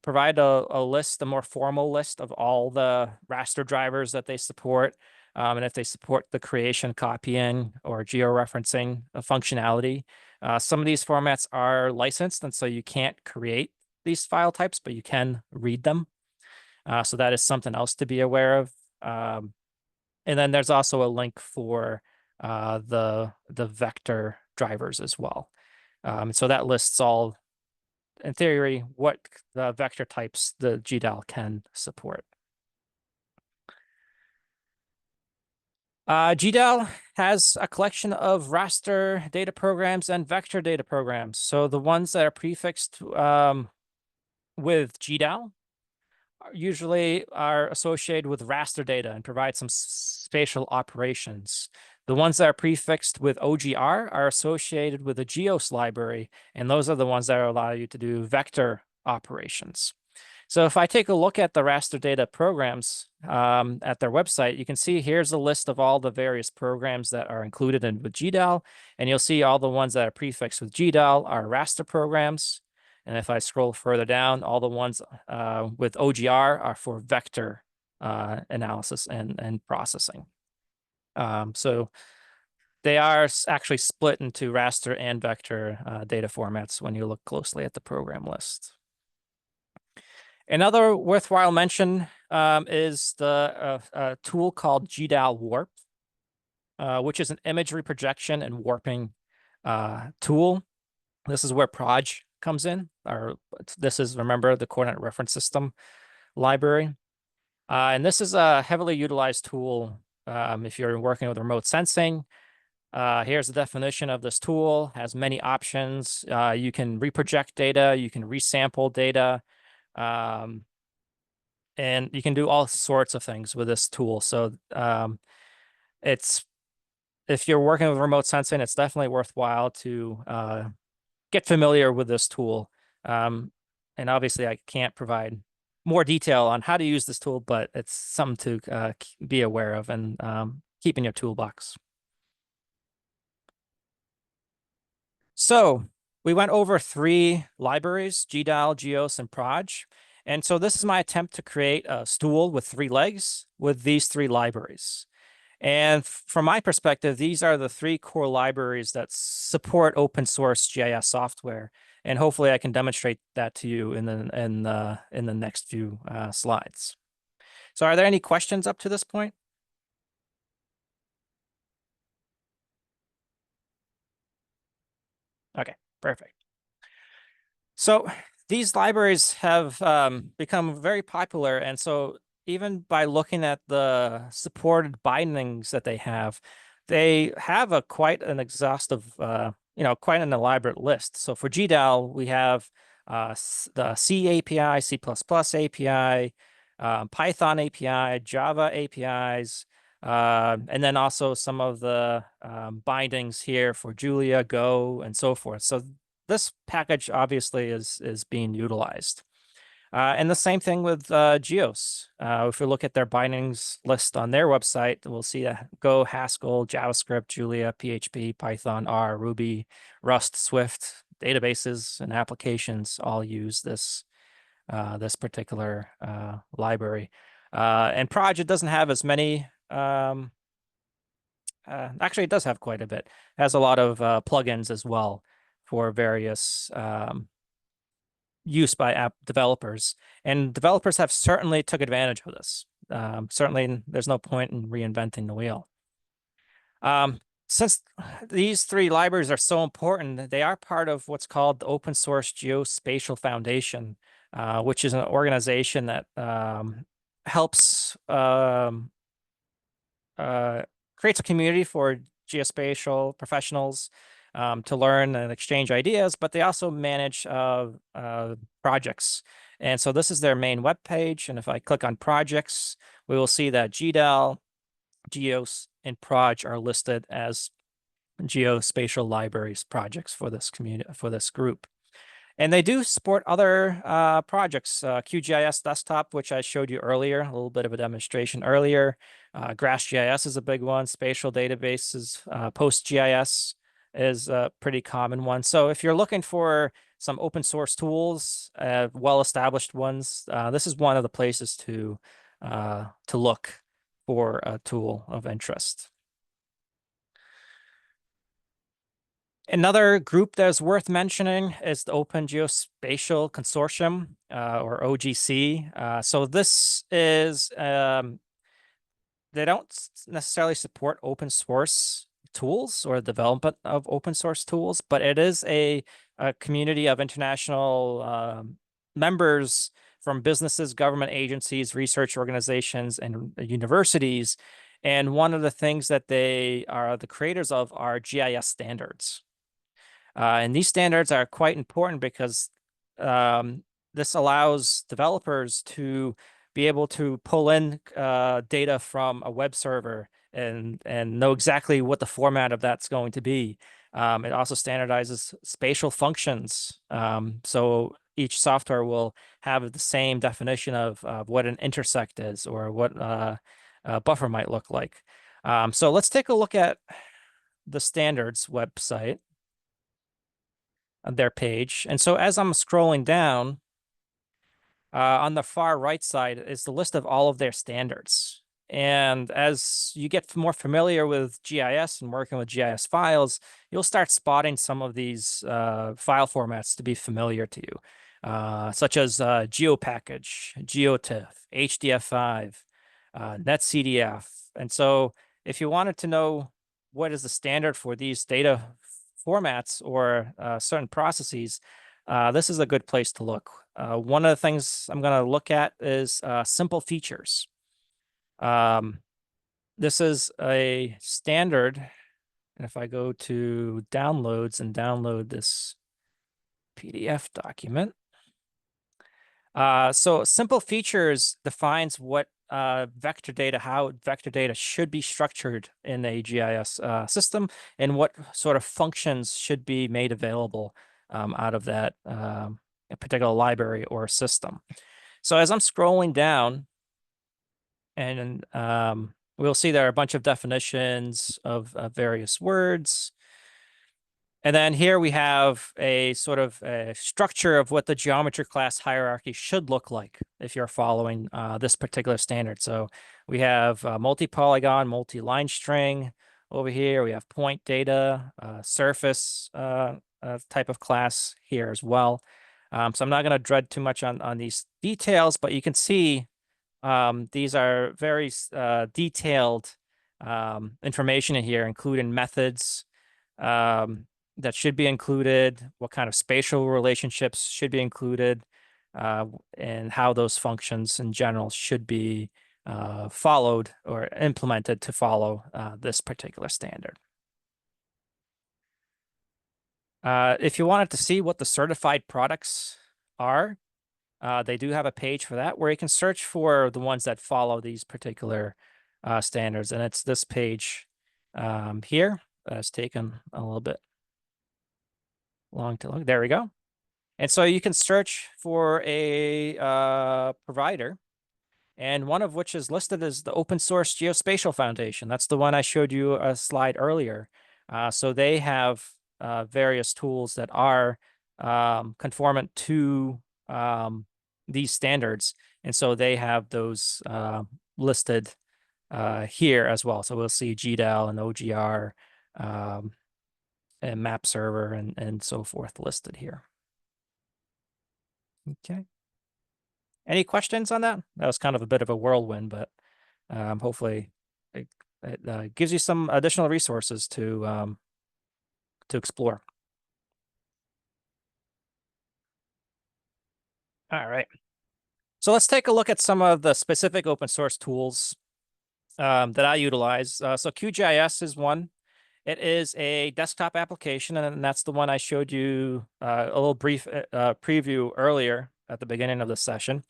provide a list, a more formal list of all the raster drivers that they support, and if they support the creation, copying, or georeferencing functionality. Some of these formats are licensed, and so you can't create these file types, but you can read them. So that is something else to be aware of. And then there's also a link for the vector drivers as well. So that lists all, in theory, what the vector types the GDAL can support. GDAL has a collection of raster data programs and vector data programs. So the ones that are prefixed with GDAL usually are associated with raster data and provide some spatial operations. The ones that are prefixed with OGR are associated with a GEOS library, and those are the ones that allow you to do vector operations. So if I take a look at the raster data programs at their website, you can see here's a list of all the various programs that are included with GDAL, and you'll see all the ones that are prefixed with GDAL are raster programs. And if I scroll further down, all the ones with OGR are for vector analysis and processing. So they are actually split into raster and vector data formats when you look closely at the program list. Another worthwhile mention is the tool called GDAL Warp, which is an imagery projection and warping tool. This is where Proj comes in, or this is, remember, the coordinate reference system library. And this is a heavily utilized tool if you're working with remote sensing. Here's the definition of this tool, has many options. You can reproject data, you can resample data, and you can do all sorts of things with this tool. So if you're working with remote sensing, it's definitely worthwhile to get familiar with this tool. And obviously I can't provide more detail on how to use this tool, but it's something to be aware of and keep in your toolbox. So we went over 3 libraries, GDAL, GEOS, and Proj. And so this is my attempt to create a stool with 3 legs with these 3 libraries. And from my perspective, these are the 3 core libraries that support open source GIS software. And hopefully I can demonstrate that to you in the next few slides. So are there any questions up to this point? Okay, perfect. So these libraries have become very popular. And so even by looking at the supported bindings that they have, they have a quite an exhaustive, quite an elaborate list. So for GDAL, we have the C API, C++ API, Python API, Java APIs, and then also some of the bindings here for Julia, Go, and so forth. So this package obviously is being utilized. And the same thing with GEOS. If we look at their bindings list on their website, we'll see Go, Haskell, JavaScript, Julia, PHP, Python, R, Ruby, Rust, Swift, databases, and applications all use this particular library. And Proj, it doesn't have as many. Actually, it does have quite a bit. It has a lot of plugins as well for various use by app developers, and developers have certainly took advantage of this. Certainly, there's no point in reinventing the wheel. Since these three libraries are so important, they are part of what's called the Open Source Geospatial Foundation, which is an organization that helps creates a community for geospatial professionals to learn and exchange ideas, but they also manage projects. And so this is their main web page. And if I click on projects, we will see that GDAL, GEOS, and Proj are listed as geospatial libraries projects for this community, for this group. And they do support other projects, QGIS Desktop, which I showed you earlier, a little bit of a demonstration earlier. GrassGIS is a big one. Spatial databases, PostGIS is a pretty common one. So if you're looking for some open source tools, well-established ones, this is one of the places to look for a tool of interest. Another group that's worth mentioning is the Open Geospatial Consortium, or OGC. So this is, they don't necessarily support open source tools or development of open source tools, but it is a community of international members from businesses, government agencies, research organizations, and universities. And one of the things that they are the creators of are GIS standards. And these standards are quite important because this allows developers to be able to pull in data from a web server and know exactly what the format of that's going to be. It also standardizes spatial functions. So each software will have the same definition of what an intersect is or what a buffer might look like. So let's take a look at the standards website, their page. And so as I'm scrolling down, on the far right side is the list of all of their standards. And as you get more familiar with GIS and working with GIS files, you'll start spotting some of these file formats to be familiar to you, such as GeoPackage, GeoTIFF, HDF5, NetCDF. And so if you wanted to know what is the standard for these data formats or certain processes, this is a good place to look. One of the things I'm going to look at is simple features. This is a standard. And if I go to downloads and download this PDF document, so simple features defines what vector data, how vector data should be structured in a GIS system, and what sort of functions should be made available out of that a particular library or system. So as I'm scrolling down, and we'll see there are a bunch of definitions of various words. And then here we have a sort of a structure of what the geometry class hierarchy should look like if you're following this particular standard. So we have multi-polygon, multi-line string over here. We have point data, surface type of class here as well. So I'm not going to dread too much on these details, but you can see these are very detailed information in here, including methods that should be included, what kind of spatial relationships should be included, and how those functions in general should be followed or implemented to follow this particular standard. If you wanted to see what the certified products are, they do have a page for that where you can search for the ones that follow these particular standards. And it's this page here. It's taken a little bit long to look. There we go. And so you can search for a provider, and one of which is listed as the Open Source Geospatial Foundation. That's the one I showed you a slide earlier. So they have various tools that are conformant to these standards. And so they have those listed here as well. So we'll see GDAL and OGR and map server and so forth listed here. Okay. Any questions on that? That was kind of a bit of a whirlwind, but hopefully it gives you some additional resources to explore. All right. So let's take a look at some of the specific open source tools that I utilize. So QGIS is one. It is a desktop application, and that's the one I showed you a little brief preview earlier at the beginning of the session.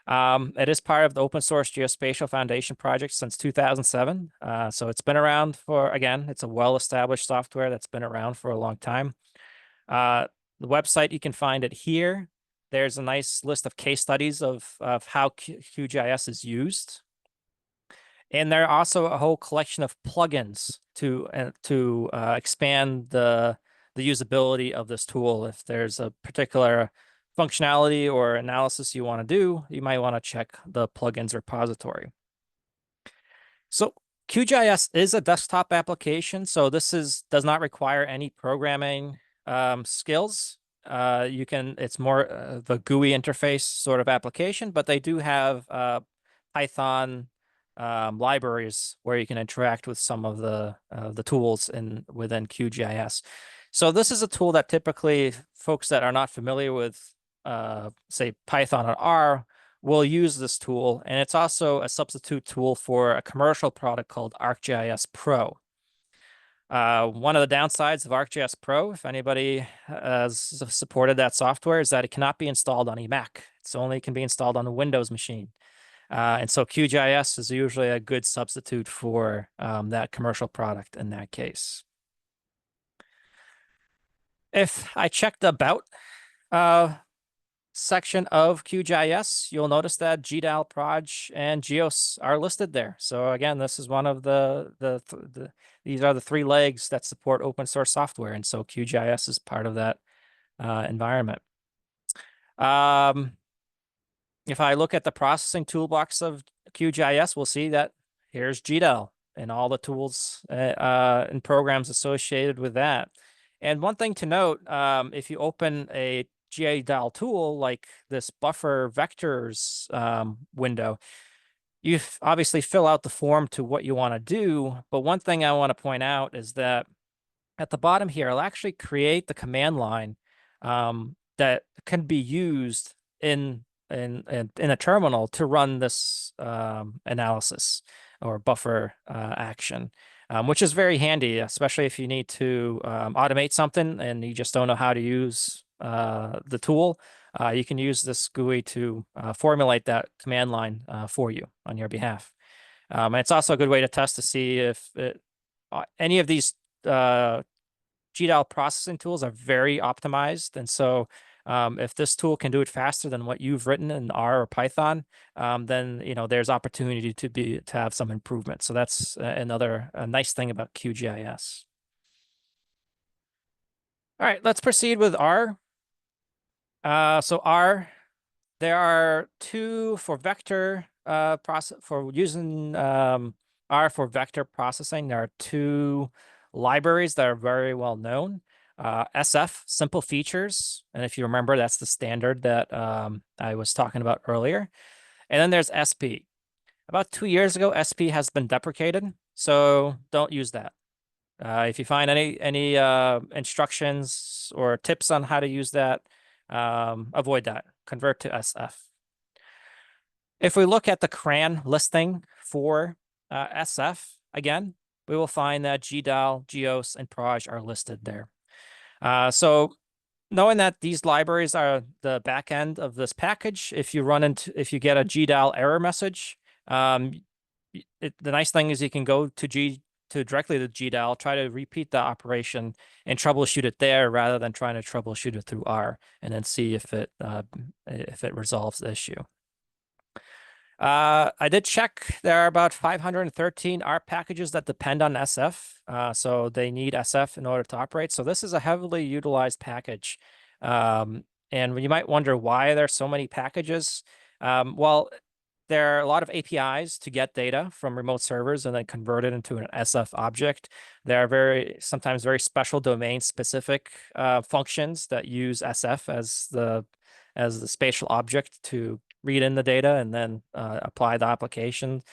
It is part of the Open Source Geospatial Foundation project since 2007. So it's been around for, again, it's a well-established software that's been around for a long time. The website, you can find it here. There's a nice list of case studies of how QGIS is used. And there are also a whole collection of plugins to expand the usability of this tool. If there's a particular functionality or analysis you want to do, you might want to check the plugins repository. So QGIS is a desktop application, so this does not require any programming skills. It's more of a GUI interface sort of application, but they do have Python libraries where you can interact with some of the tools within QGIS. So this is a tool that typically folks that are not familiar with, say, Python or R will use this tool, and it's also a substitute tool for a commercial product called ArcGIS Pro. One of the downsides of ArcGIS Pro, if anybody has supported that software, is that it cannot be installed on a Mac. It's only can be installed on a Windows machine. And so QGIS is usually a good substitute for that commercial product in that case. If I check the About section of QGIS, you'll notice that GDAL, Proj, and GEOS are listed there. So again, this is one of these are the three legs that support open source software. And so QGIS is part of that environment. If I look at the processing toolbox of QGIS, we'll see that here's GDAL and all the tools and programs associated with that. And one thing to note, if you open a GDAL tool like this buffer vectors window, you obviously fill out the form to what you want to do. But one thing I want to point out is that at the bottom here, I'll actually create the command line that can be used in a terminal to run this analysis or buffer action, which is very handy, especially if you need to automate something and you just don't know how to use the tool. You can use this GUI to formulate that command line for you on your behalf. And it's also a good way to test to see if any of these GDAL processing tools are very optimized. And so if this tool can do it faster than what you've written in R or Python, then there's opportunity to have some improvement. So that's another nice thing about QGIS. All right, let's proceed with R. So R, there are two for vector using R for vector processing. There are two libraries that are very well known. SF, Simple Features. And if you remember, that's the standard that I was talking about earlier. And then there's SP. About 2 years ago, SP has been deprecated, so don't use that. If you find any instructions or tips on how to use that, avoid that. Convert to SF. If we look at the CRAN listing for SF, again, we will find that GDAL, GEOS, and PROJ are listed there. So knowing that these libraries are the back end of this package, if you get a GDAL error message, the nice thing is you can go to directly to GDAL, try to repeat the operation and troubleshoot it there rather than trying to troubleshoot it through R and then see if it resolves the issue. I did check. There are about 513 R packages that depend on SF. So they need SF in order to operate. So this is a heavily utilized package. And you might wonder why there's so many packages. Well, there are a lot of APIs to get data from remote servers and then convert it into an SF object. There are sometimes very special domain specific functions that use SF as the spatial object to read in the data and then apply the application,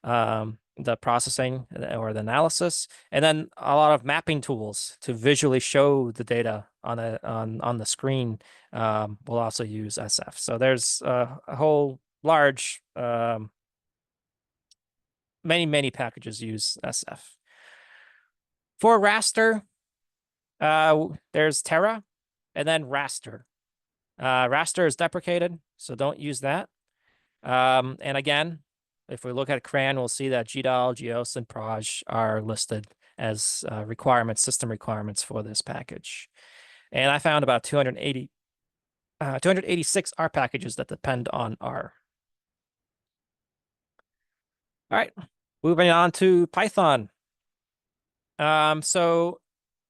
the processing or the analysis, and then a lot of mapping tools to visually show the data on the screen will also use SF. So there's a whole large many packages use SF. For raster, there's Terra and then raster. Raster is deprecated, so don't use that. And again, if we look at CRAN, we'll see that GDAL, GEOS, and PROJ are listed as system requirements for this package. And I found about 286 R packages that depend on R. All right, moving on to Python. So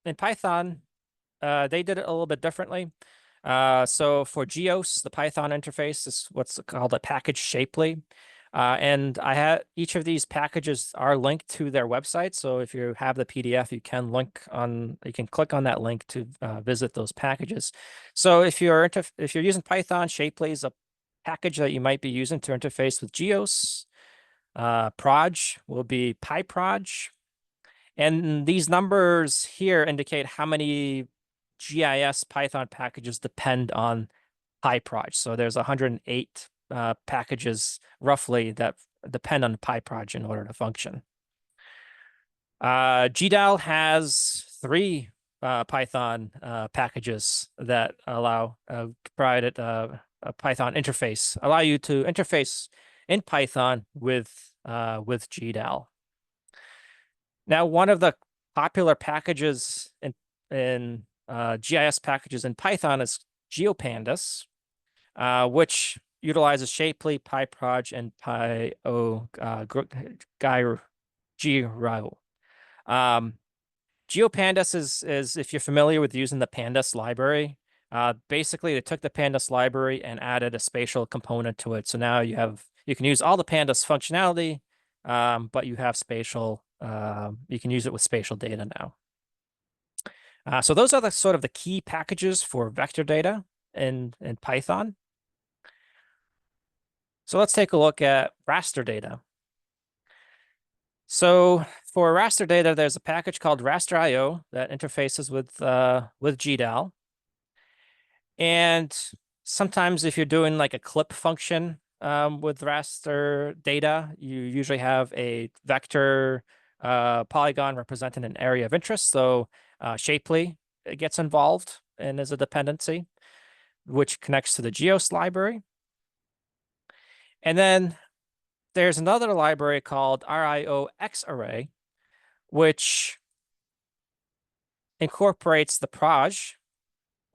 in Python, they did it a little bit differently. So for GEOS, the Python interface is what's called a package shapely. And each of these packages are linked to their website. So if you have the PDF, you can click on that link to visit those packages. So if you're using Python, Shapely is a package that you might be using to interface with GEOS. Proj will be PyProj. And these numbers here indicate how many GIS Python packages depend on PyProj. So there's 108 packages roughly that depend on PyProj in order to function. GDAL has 3 Python packages that provide a Python interface, allow you to interface in Python with GDAL. Now, one of the popular packages in GIS packages in Python is GeoPandas, which utilizes Shapely, PyProj, and Gyro. GeoPandas is if you're familiar with using the Pandas library, basically they took the Pandas library and added a spatial component to it. So now you can use all the Pandas functionality, but you have spatial. You can use it with spatial data now. So those are the key packages for vector data in Python. So let's take a look at raster data. So for raster data, there's a package called raster.io that interfaces with GDAL. And sometimes if you're doing like a clip function with raster data, you usually have a vector polygon representing an area of interest. So Shapely gets involved and is a dependency, which connects to the GEOS library. And then there's another library called RIO-Xarray, which incorporates the Proj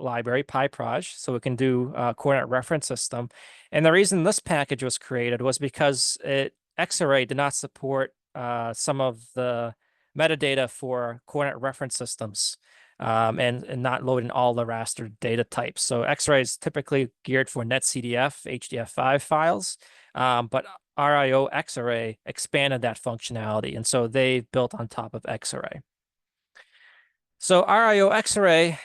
library, PyProj, so we can do a coordinate reference system. And the reason this package was created was because Xarray did not support some of the metadata for coordinate reference systems and not loading all the raster data types. So Xarray is typically geared for netcdf, HDF5 files, but RIO-Xarray expanded that functionality, and so they built on top of Xarray. So RIO-Xarray,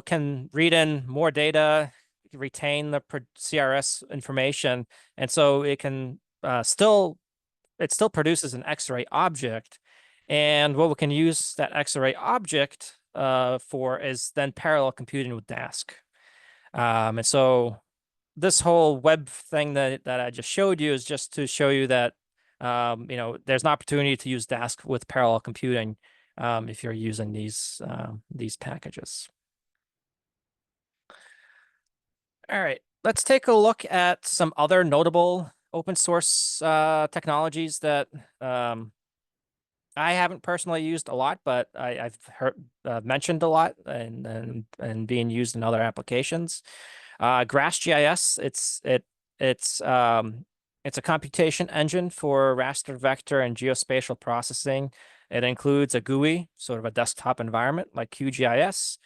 can read in more data, retain the CRS information, and so it can still produces an Xarray object. And what we can use that Xarray object for is then parallel computing with Dask. And so this whole web thing that I just showed you is just to show you that there's an opportunity to use Dask with parallel computing if you're using these packages. All right, let's take a look at some other notable open source technologies that I haven't personally used a lot, but I've heard mentioned a lot and being used in other applications. GrassGIS, it's a computation engine for raster vector and geospatial processing. It includes a GUI, sort of a desktop environment like QGIS,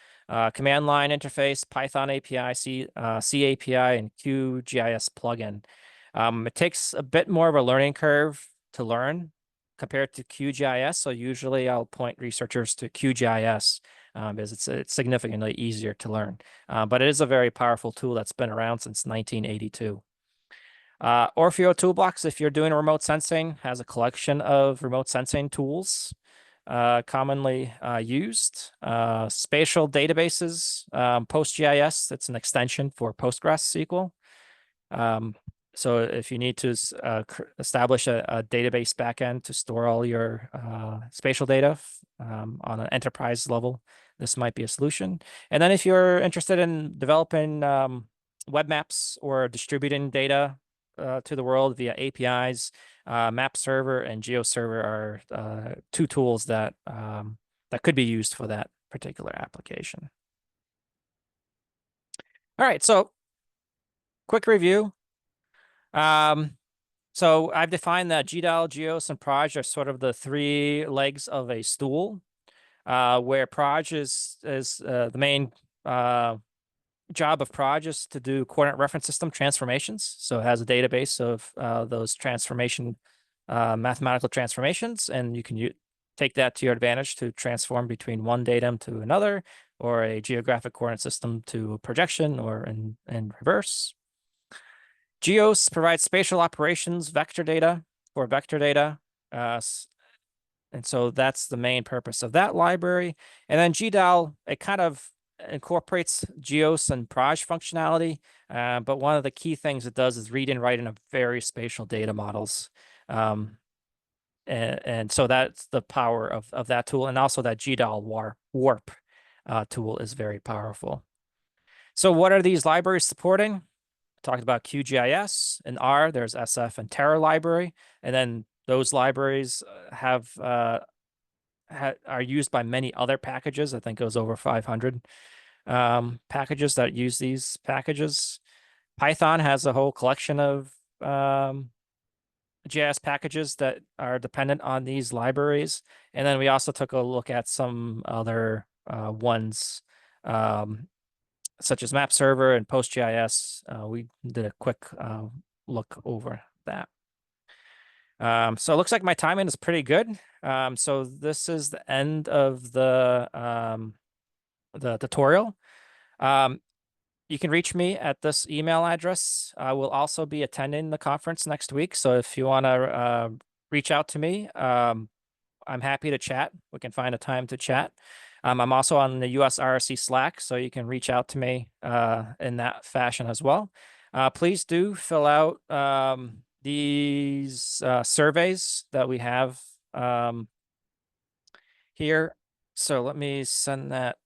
command line interface, Python API, C API, and QGIS plugin. It takes a bit more of a learning curve to learn compared to QGIS. So usually I'll point researchers to QGIS because it's significantly easier to learn. But it is a very powerful tool that's been around since 1982. Orfeo Toolbox, if you're doing remote sensing, has a collection of remote sensing tools commonly used. Spatial databases, PostGIS, it's an extension for PostgreSQL. So if you need to establish a database backend to store all your spatial data on an enterprise level, this might be a solution. And then if you're interested in developing web maps or distributing data to the world via APIs, Map Server and GeoServer are two tools that could be used for that particular application. All right, so quick review. So I've defined that GDAL, GEOS, and Proj are sort of the three legs of a stool, where Proj is the main job of Proj is to do coordinate reference system transformations. So it has a database of those mathematical transformations, and you can take that to your advantage to transform between one datum to another, or a geographic coordinate system to projection, or in reverse. GEOS provides spatial operations vector data for vector data. And so that's the main purpose of that library. And then GDAL, it kind of incorporates GEOS and Proj functionality. But one of the key things it does is read and write in a very spatial data models. And so that's the power of that tool. And also that GDAL warp tool is very powerful. So what are these libraries supporting? Talked about QGIS. In R, there's SF and Terra library, and then those libraries are used by many other packages. I think it goes over 500 packages that use these packages. Python has a whole collection of GIS packages that are dependent on these libraries, and then we also took a look at some other ones. Such as Map Server and PostGIS. We did a quick look over that. So it looks like my timing is pretty good. So this is the end of the tutorial. You can reach me at this email address. I will also be attending the conference next week. So if you want to reach out to me, I'm happy to chat. We can find a time to chat. I'm also on the US-RSE Slack, so you can reach out to me in that fashion as well. Please do fill out these surveys that we have here. So let me send that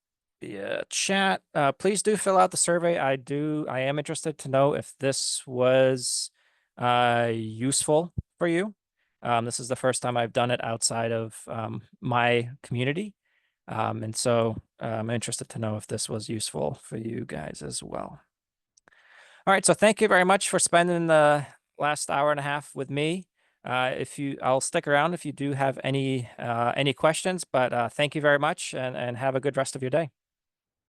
via chat. Please do fill out the survey. I am interested to know if this was useful for you. This is the first time I've done it outside of my community. And so I'm interested to know if this was useful for you guys as well. All right, so thank you very much for spending the last hour and a half with me. I'll stick around if you do have any questions, but thank you very much and have a good rest of your day.